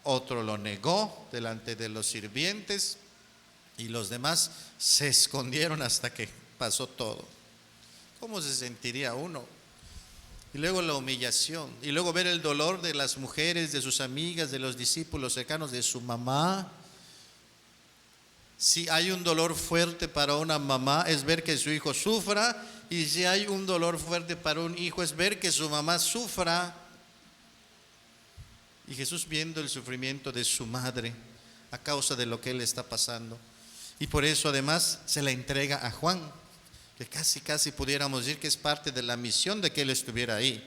otro lo negó delante de los sirvientes, y los demás se escondieron hasta que pasó todo. ¿Cómo se sentiría uno? Y luego la humillación, y luego ver el dolor de las mujeres, de sus amigas, de los discípulos cercanos, de su mamá. Si hay un dolor fuerte para una mamá, es ver que su hijo sufra, y si hay un dolor fuerte para un hijo, es ver que su mamá sufra. Y Jesús, viendo el sufrimiento de su madre a causa de lo que él está pasando, y por eso además se la entrega a Juan, que casi pudiéramos decir que es parte de la misión de que él estuviera ahí.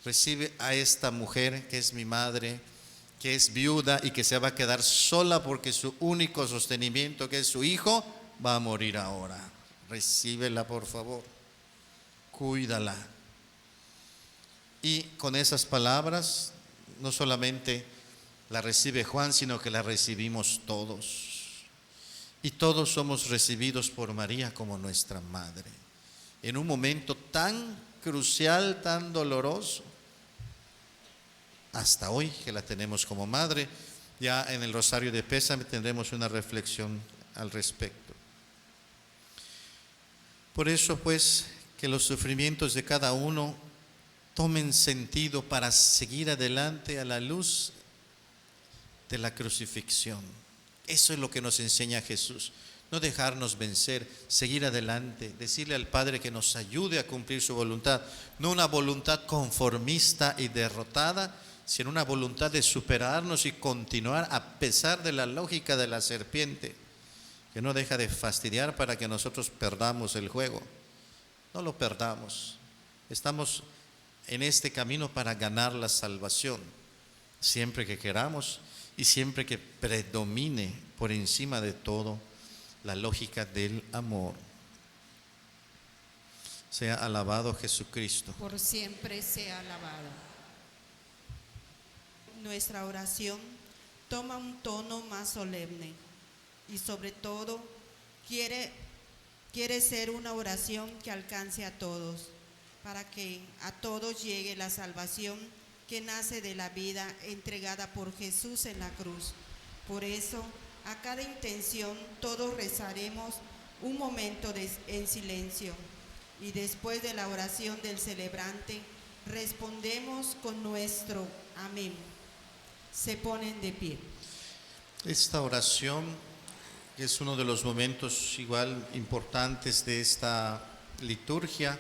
Recibe a esta mujer que es mi madre, que es viuda y que se va a quedar sola porque su único sostenimiento, que es su hijo, va a morir ahora. Recíbela, por favor, cuídala. Y con esas palabras no solamente la recibe Juan, sino que la recibimos todos. Y todos somos recibidos por María como nuestra madre, en un momento tan crucial, tan doloroso. Hasta hoy que la tenemos como madre, ya en el Rosario de Pésame tendremos una reflexión al respecto. Por eso, pues, que los sufrimientos de cada uno tomen sentido para seguir adelante a la luz de la crucifixión. Eso es lo que nos enseña Jesús. No dejarnos vencer, seguir adelante, decirle al Padre que nos ayude a cumplir su voluntad. No una voluntad conformista y derrotada, sino una voluntad de superarnos y continuar a pesar de la lógica de la serpiente, que no deja de fastidiar para que nosotros perdamos el juego. No lo perdamos. Estamos en este camino para ganar la salvación, siempre que queramos y siempre que predomine por encima de todo la lógica del amor. Sea alabado Jesucristo. Por siempre sea alabado. Nuestra oración toma un tono más solemne y sobre todo quiere ser una oración que alcance a todos, para que a todos llegue la salvación que nace de la vida entregada por Jesús en la cruz. Por eso, a cada intención todos rezaremos un momento en silencio, y después de la oración del celebrante respondemos con nuestro amén. Se ponen de pie. Esta oración es uno de los momentos igual importantes de esta liturgia.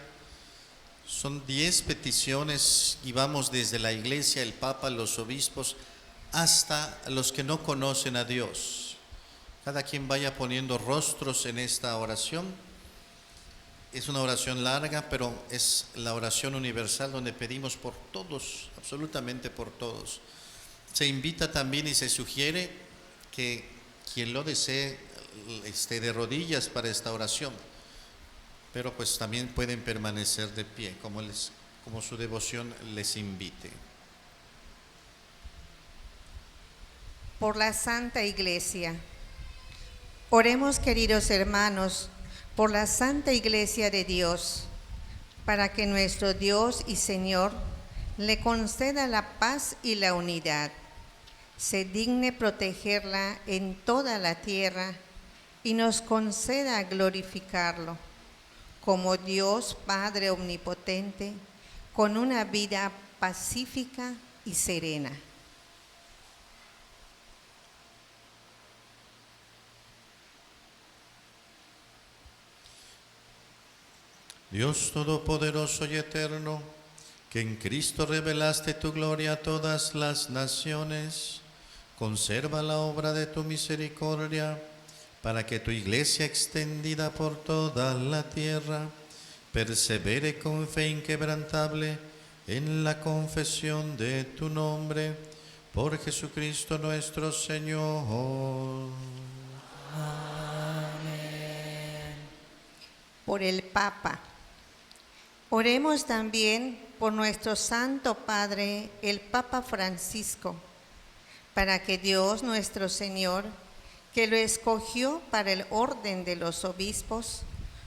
Son 10 peticiones y vamos desde la Iglesia, el Papa, los obispos, hasta los que no conocen a Dios. Cada quien vaya poniendo rostros en esta oración. Es una oración larga, pero es la oración universal donde pedimos por todos, absolutamente por todos. Se invita también y se sugiere que quien lo desee esté de rodillas para esta oración, pero pues también pueden permanecer de pie, como su devoción les invite. Por la Santa Iglesia. Oremos, queridos hermanos, por la Santa Iglesia de Dios, para que nuestro Dios y Señor le conceda la paz y la unidad, se digne protegerla en toda la tierra y nos conceda glorificarlo como Dios Padre Omnipotente, con una vida pacífica y serena. Dios Todopoderoso y Eterno, que en Cristo revelaste tu gloria a todas las naciones, conserva la obra de tu misericordia, para que tu iglesia extendida por toda la tierra persevere con fe inquebrantable en la confesión de tu nombre, por Jesucristo nuestro Señor. Por el Papa. Oremos también por nuestro Santo Padre, el Papa Francisco, para que Dios nuestro Señor, que lo escogió para el orden de los obispos,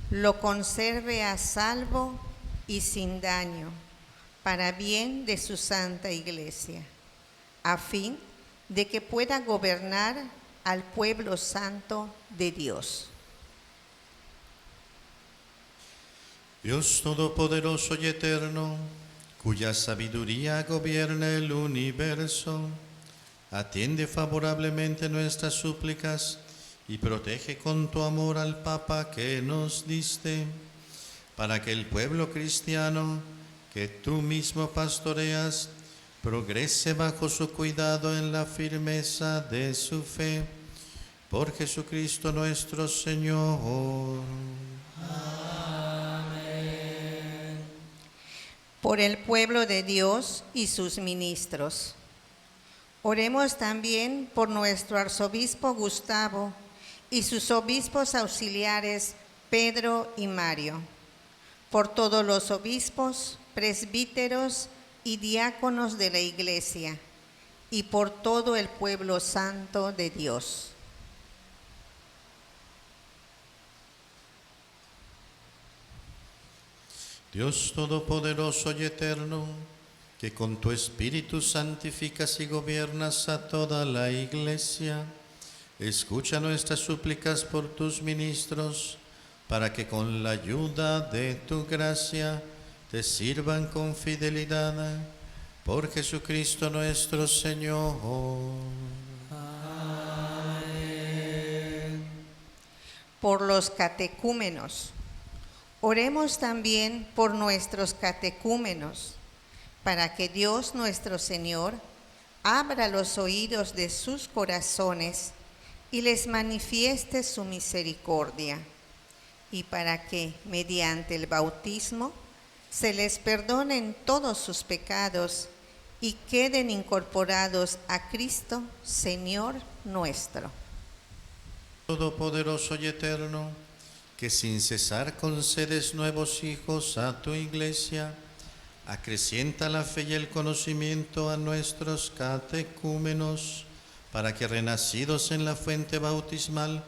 lo conserve a salvo y sin daño, para bien de su Santa Iglesia, a fin de que pueda gobernar al pueblo santo de Dios. Dios Todopoderoso y Eterno, cuya sabiduría gobierna el universo, atiende favorablemente nuestras súplicas y protege con tu amor al Papa que nos diste, para que el pueblo cristiano que tú mismo pastoreas progrese bajo su cuidado en la firmeza de su fe. Por Jesucristo nuestro Señor. Por el pueblo de Dios y sus ministros. Oremos también por nuestro arzobispo Gustavo y sus obispos auxiliares Pedro y Mario, por todos los obispos, presbíteros y diáconos de la Iglesia, y por todo el pueblo santo de Dios. Dios Todopoderoso y Eterno, que con tu Espíritu santificas y gobiernas a toda la Iglesia, escucha nuestras súplicas por tus ministros, para que con la ayuda de tu gracia te sirvan con fidelidad. Por Jesucristo nuestro Señor. Por los catecúmenos. Oremos también por nuestros catecúmenos, para que Dios nuestro Señor abra los oídos de sus corazones y les manifieste su misericordia, y para que, mediante el bautismo, se les perdonen todos sus pecados y queden incorporados a Cristo, Señor nuestro. Todopoderoso y Eterno, que sin cesar concedes nuevos hijos a tu Iglesia, acrecienta la fe y el conocimiento a nuestros catecúmenos, para que renacidos en la fuente bautismal,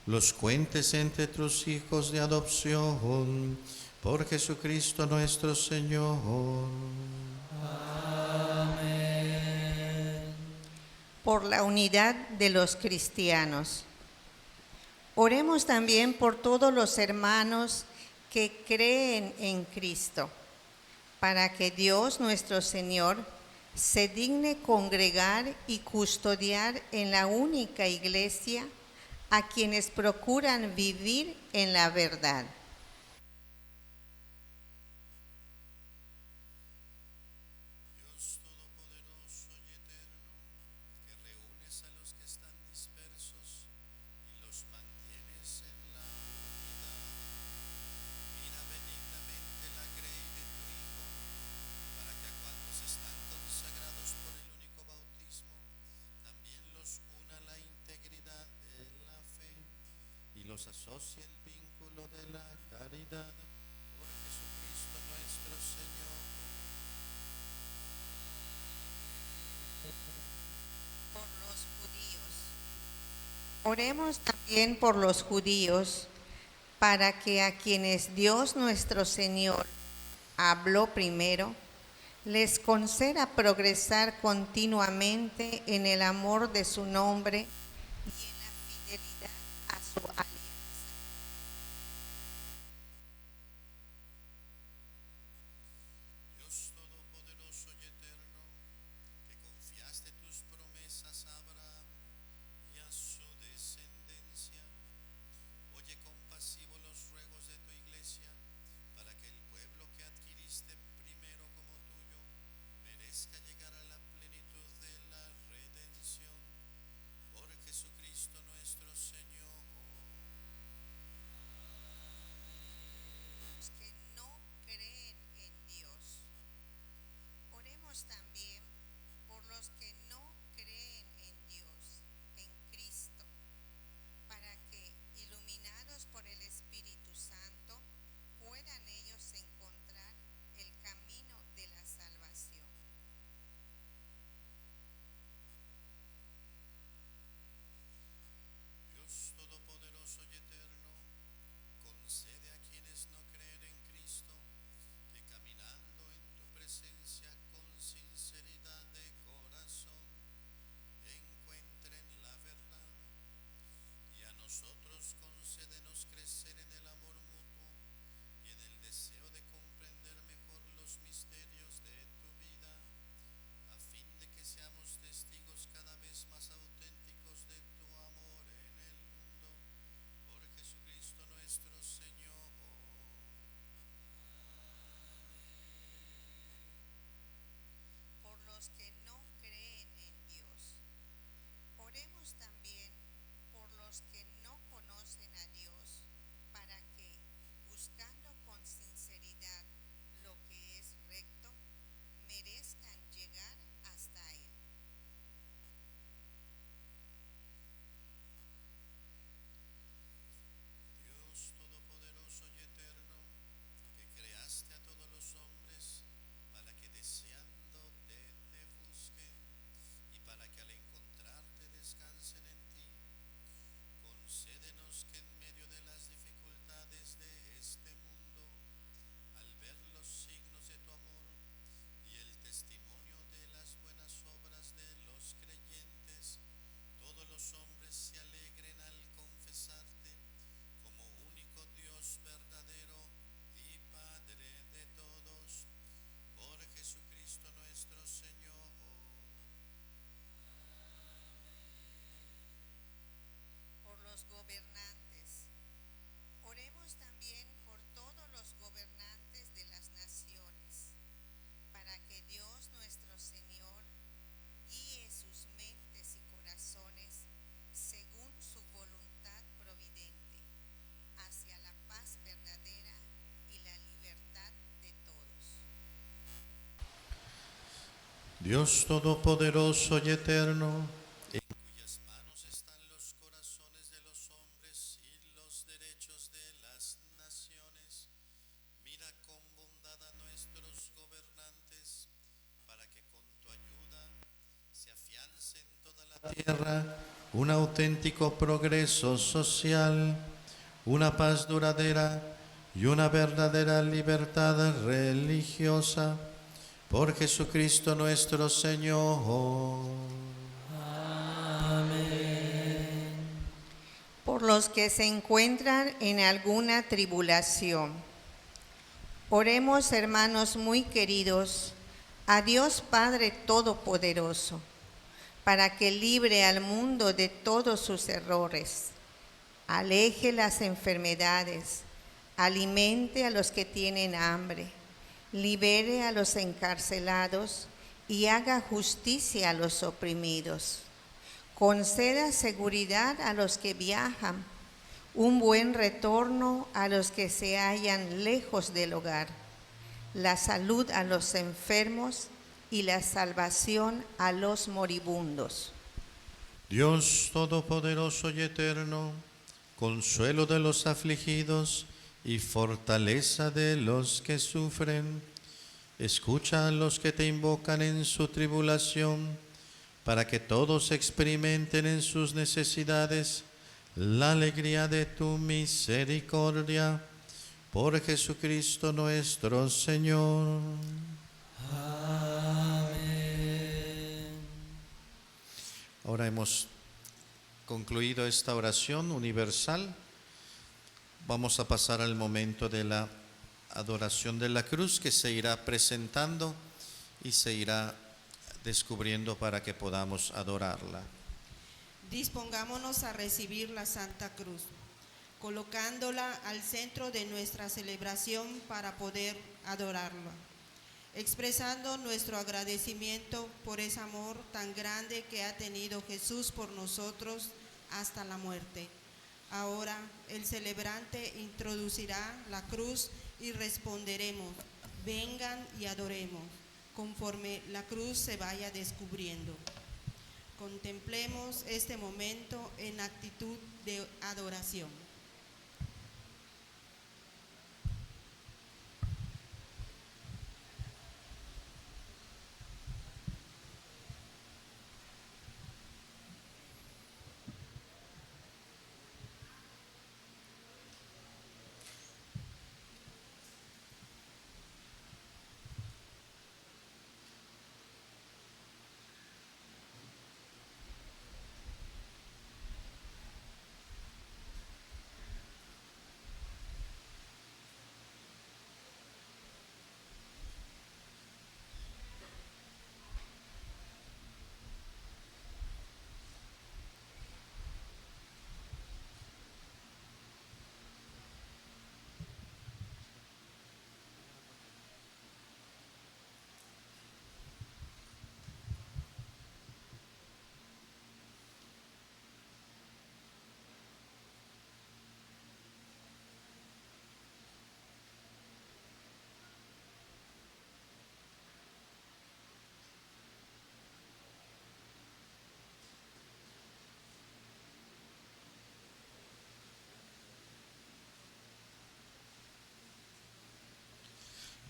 los cuentes entre tus hijos de adopción, por Jesucristo nuestro Señor. Amén. Por la unidad de los cristianos. Oremos también por todos los hermanos que creen en Cristo, para que Dios nuestro Señor se digne congregar y custodiar en la única Iglesia a quienes procuran vivir en la verdad. Los asocia el vínculo de la caridad, por Jesucristo nuestro Señor. Por los judíos. Oremos también por los judíos, para que a quienes Dios nuestro Señor habló primero, les conceda progresar continuamente en el amor de su nombre y en la fidelidad a su alianza. Dios Todopoderoso y Eterno, en cuyas manos están los corazones de los hombres y los derechos de las naciones, mira con bondad a nuestros gobernantes, para que con tu ayuda se afiance en toda la tierra un auténtico progreso social, una paz duradera y una verdadera libertad religiosa. Por Jesucristo nuestro Señor. Por los que se encuentran en alguna tribulación. Oremos, hermanos muy queridos, a Dios Padre Todopoderoso, para que libre al mundo de todos sus errores, aleje las enfermedades, alimente a los que tienen hambre, libere a los encarcelados y haga justicia a los oprimidos. Conceda seguridad a los que viajan, un buen retorno a los que se hallan lejos del hogar, la salud a los enfermos y la salvación a los moribundos. Dios Todopoderoso y Eterno, consuelo de los afligidos y fortaleza de los que sufren, escucha a los que te invocan en su tribulación, para que todos experimenten en sus necesidades la alegría de tu misericordia. Por Jesucristo nuestro Señor. Amén. Ahora hemos concluido esta oración universal. Vamos a pasar al momento de la adoración de la cruz, que se irá presentando y se irá descubriendo para que podamos adorarla. Dispongámonos a recibir la Santa Cruz, colocándola al centro de nuestra celebración para poder adorarla, expresando nuestro agradecimiento por ese amor tan grande que ha tenido Jesús por nosotros hasta la muerte. Ahora el celebrante introducirá la cruz y responderemos: vengan y adoremos, conforme la cruz se vaya descubriendo. Contemplemos este momento en actitud de adoración.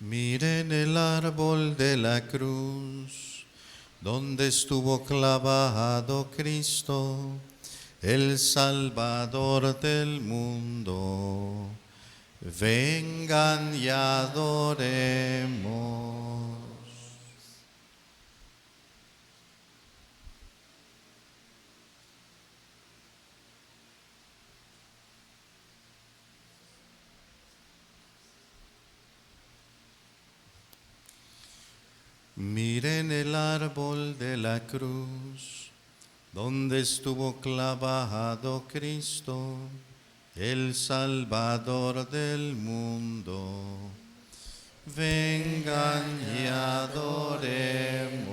Miren el árbol de la cruz, donde estuvo clavado Cristo, el Salvador del mundo. Vengan y adoremos. Miren el árbol de la cruz, donde estuvo clavado Cristo, el Salvador del mundo. Vengan y adoremos.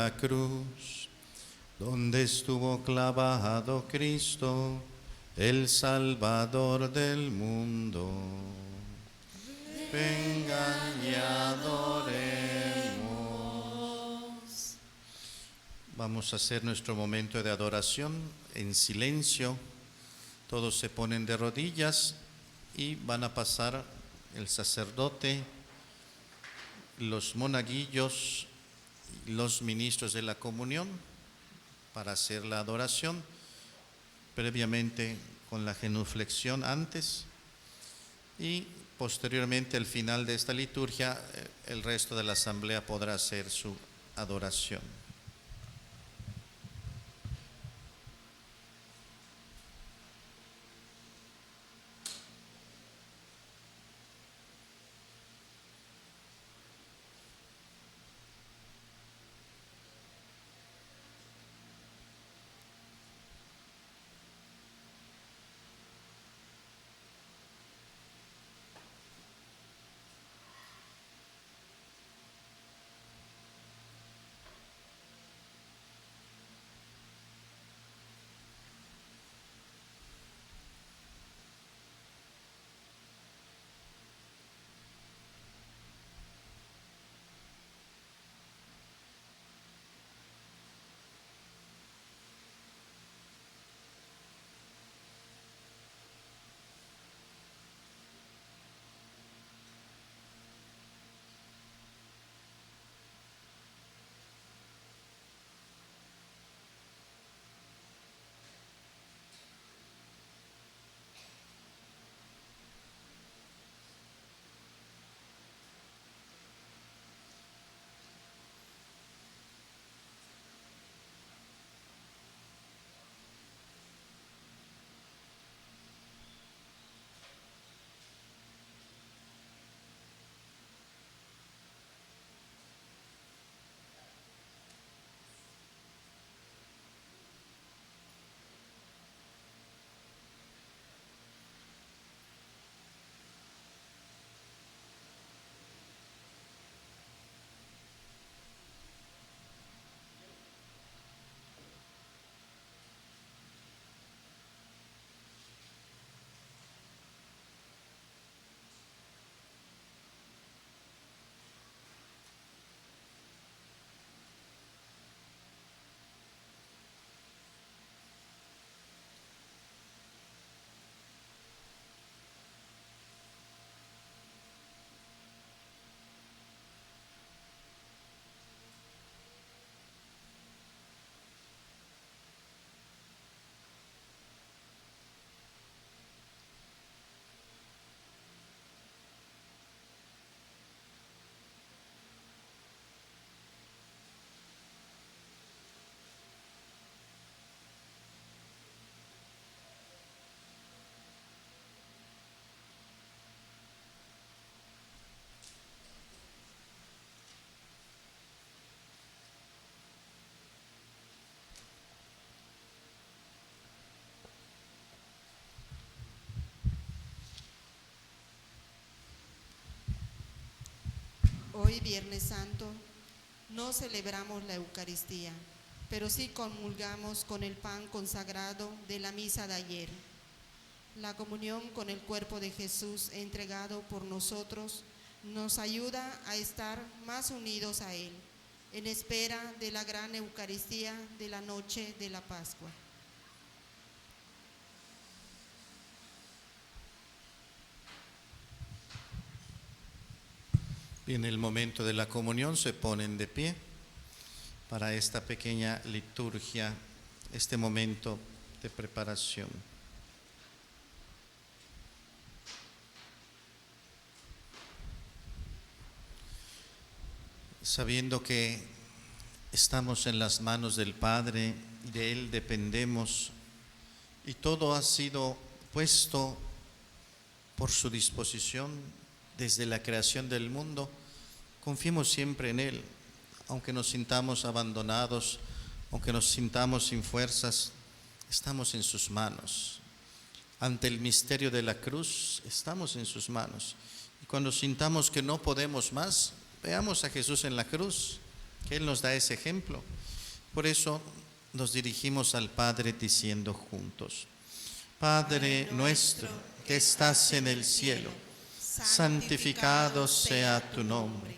la cruz, donde estuvo clavado Cristo, el Salvador del mundo. Vengan y adoremos. Vamos a hacer nuestro momento de adoración en silencio. Todos se ponen de rodillas y van a pasar el sacerdote, los monaguillos, los ministros de la comunión para hacer la adoración, previamente con la genuflexión antes, y posteriormente al final de esta liturgia el resto de la asamblea podrá hacer su adoración. Hoy, Viernes Santo, no celebramos la Eucaristía, pero sí comulgamos con el pan consagrado de la misa de ayer. La comunión con el cuerpo de Jesús entregado por nosotros nos ayuda a estar más unidos a Él, en espera de la gran Eucaristía de la noche de la Pascua. En el momento de la comunión se ponen de pie para esta pequeña liturgia, este momento de preparación. Sabiendo que estamos en las manos del Padre y de Él dependemos, y todo ha sido puesto por su disposición desde la creación del mundo, confiemos siempre en Él, aunque nos sintamos abandonados, aunque nos sintamos sin fuerzas, estamos en sus manos. Ante el misterio de la cruz, estamos en sus manos. Y cuando sintamos que no podemos más, veamos a Jesús en la cruz que Él nos da ese ejemplo. Por eso nos dirigimos al Padre diciendo juntos: Padre nuestro que estás en el cielo, santificado sea tu nombre.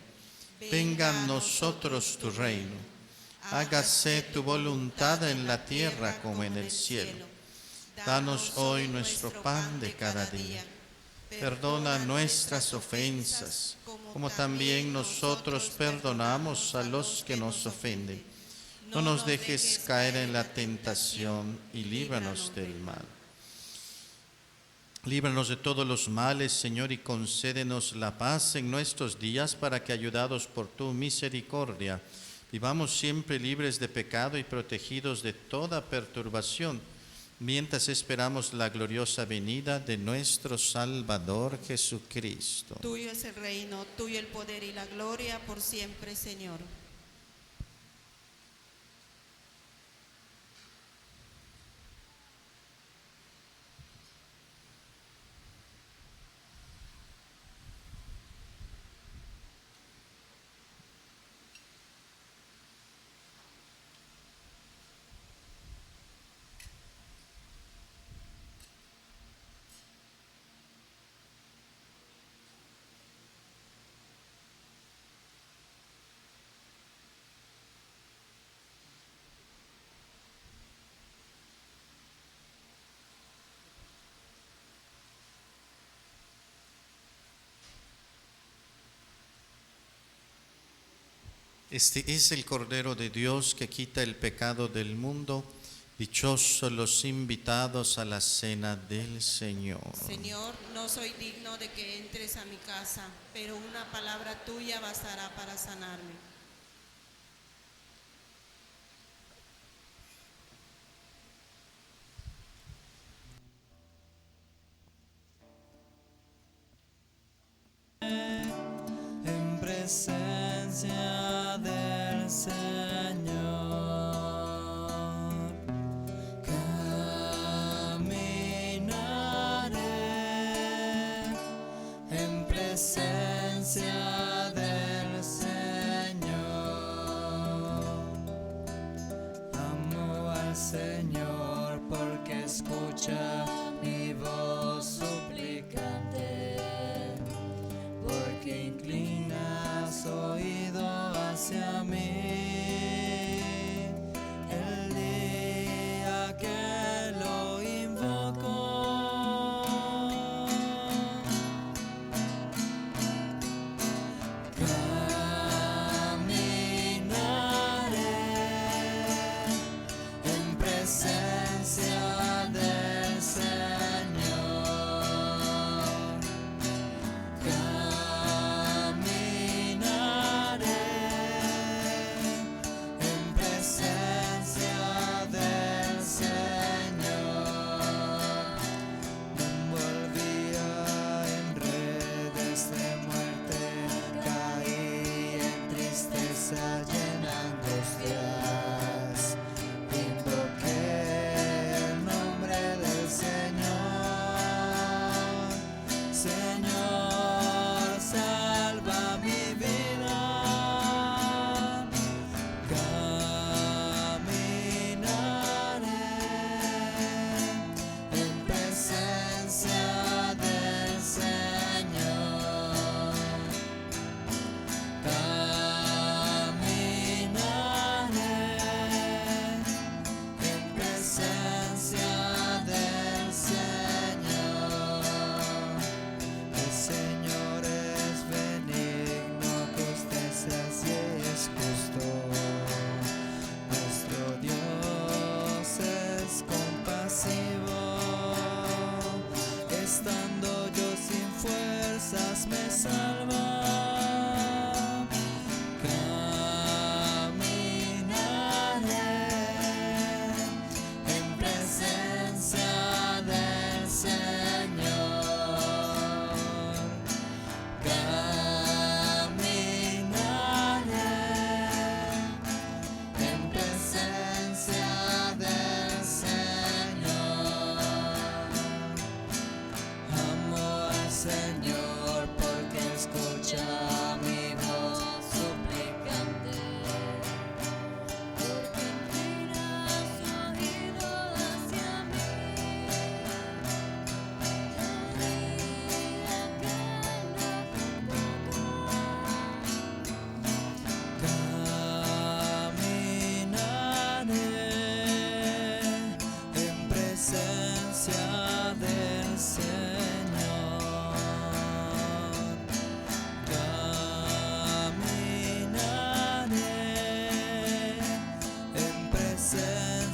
Venga a nosotros tu reino. Hágase tu voluntad en la tierra como en el cielo. Danos hoy nuestro pan de cada día. Perdona nuestras ofensas, como también nosotros perdonamos a los que nos ofenden. No nos dejes caer en la tentación y líbranos del mal. Líbranos de todos los males, Señor, y concédenos la paz en nuestros días, para que, ayudados por tu misericordia, vivamos siempre libres de pecado y protegidos de toda perturbación, mientras esperamos la gloriosa venida de nuestro Salvador Jesucristo. Tuyo es el reino, tuyo el poder y la gloria por siempre, Señor. Este es el Cordero de Dios que quita el pecado del mundo. Dichosos los invitados a la cena del Señor. Señor, no soy digno de que entres a mi casa, pero una palabra tuya bastará para sanarme. En presencia del Señor, caminaré. En presencia del Señor, amo al Señor porque escucha mi voz suplicante, porque inclinas oído hacia mí. El día que lo invoco, caminaré en presencia del Señor. Caminaré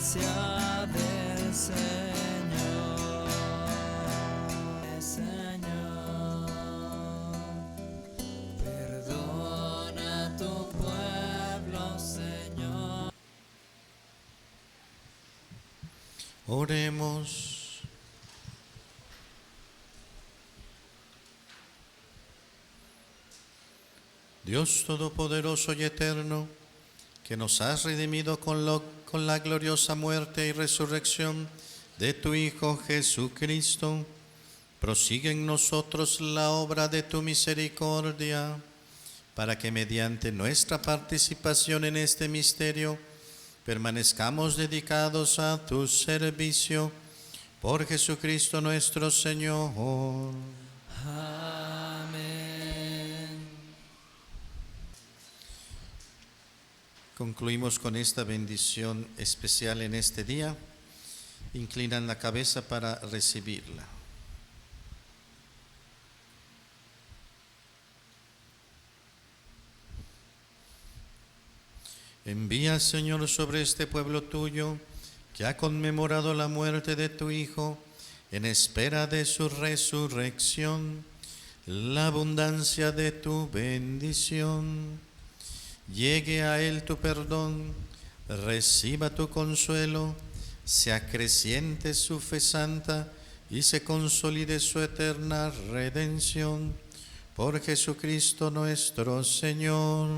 gracia del Señor. Señor, perdona a tu pueblo, Señor. Oremos. Dios Todopoderoso y Eterno, que nos has redimido con la gloriosa muerte y resurrección de tu Hijo Jesucristo, prosigue en nosotros la obra de tu misericordia, para que mediante nuestra participación en este misterio permanezcamos dedicados a tu servicio, por Jesucristo nuestro Señor. Amén. Concluimos con esta bendición especial en este día. Inclinan la cabeza para recibirla. Envía, Señor, sobre este pueblo tuyo, que ha conmemorado la muerte de tu Hijo, en espera de su resurrección, la abundancia de tu bendición. Llegue a él tu perdón, reciba tu consuelo, se acreciente su fe santa y se consolide su eterna redención. Por Jesucristo nuestro Señor.